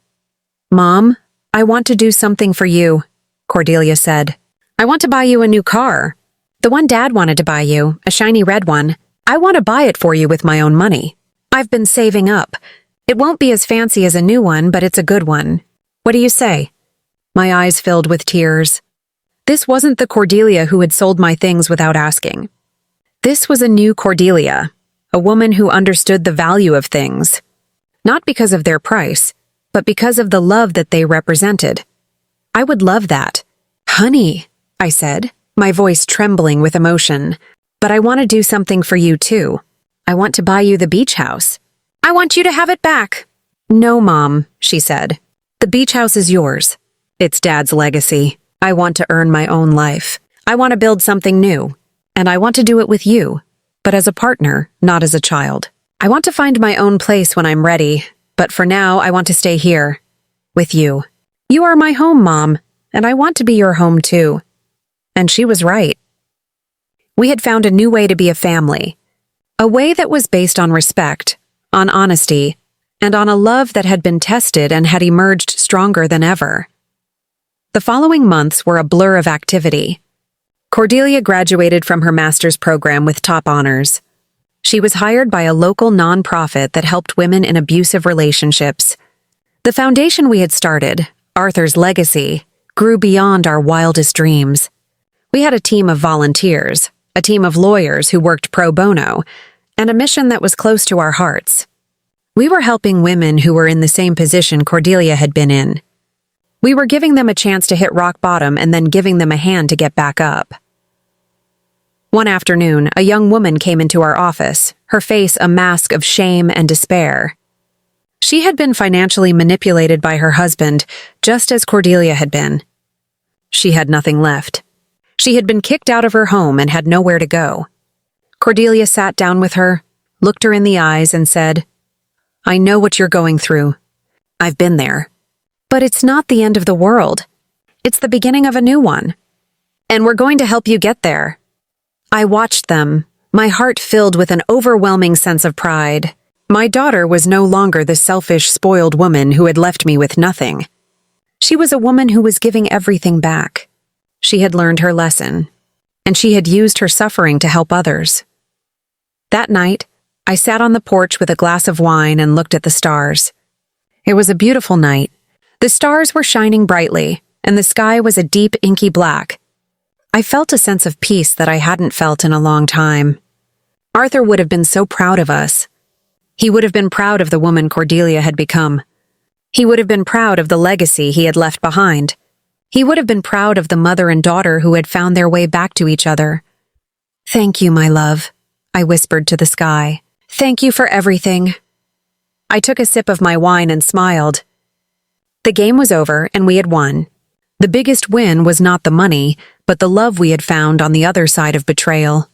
"Mom, I want to do something for you," Cordelia said. "I want to buy you a new car. The one Dad wanted to buy you, a shiny red one. I want to buy it for you with my own money. I've been saving up. It won't be as fancy as a new one, but it's a good one. What do you say?" My eyes filled with tears. This wasn't the Cordelia who had sold my things without asking. This was a new Cordelia, a woman who understood the value of things, not because of their price, but because of the love that they represented. I would love that. "Honey," I said, my voice trembling with emotion, "but I want to do something for you too. I want to buy you the beach house. I want you to have it back." "No, Mom," she said. "The beach house is yours. It's Dad's legacy. I want to earn my own life. I want to build something new, and I want to do it with you, but as a partner, not as a child. I want to find my own place when I'm ready, but for now I want to stay here, with you. You are my home, Mom, and I want to be your home too." And she was right. We had found a new way to be a family, a way that was based on respect, on honesty, and on a love that had been tested and had emerged stronger than ever. The following months were a blur of activity. Cordelia graduated from her master's program with top honors. She was hired by a local nonprofit that helped women in abusive relationships. The foundation we had started, Arthur's legacy, grew beyond our wildest dreams. We had a team of volunteers, a team of lawyers who worked pro bono, and a mission that was close to our hearts. We were helping women who were in the same position Cordelia had been in. We were giving them a chance to hit rock bottom and then giving them a hand to get back up. One afternoon, a young woman came into our office, her face a mask of shame and despair. She had been financially manipulated by her husband, just as Cordelia had been. She had nothing left. She had been kicked out of her home and had nowhere to go. Cordelia sat down with her, looked her in the eyes, and said, "I know what you're going through. I've been there. But it's not the end of the world. It's the beginning of a new one. And we're going to help you get there." I watched them, my heart filled with an overwhelming sense of pride. My daughter was no longer the selfish, spoiled woman who had left me with nothing. She was a woman who was giving everything back. She had learned her lesson, and she had used her suffering to help others. That night, I sat on the porch with a glass of wine and looked at the stars. It was a beautiful night. The stars were shining brightly, and the sky was a deep, inky black. I felt a sense of peace that I hadn't felt in a long time. Arthur would have been so proud of us. He would have been proud of the woman Cordelia had become. He would have been proud of the legacy he had left behind. He would have been proud of the mother and daughter who had found their way back to each other. "Thank you, my love," I whispered to the sky. "Thank you for everything." I took a sip of my wine and smiled. The game was over and we had won. The biggest win was not the money, but the love we had found on the other side of betrayal.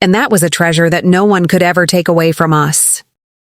And that was a treasure that no one could ever take away from us.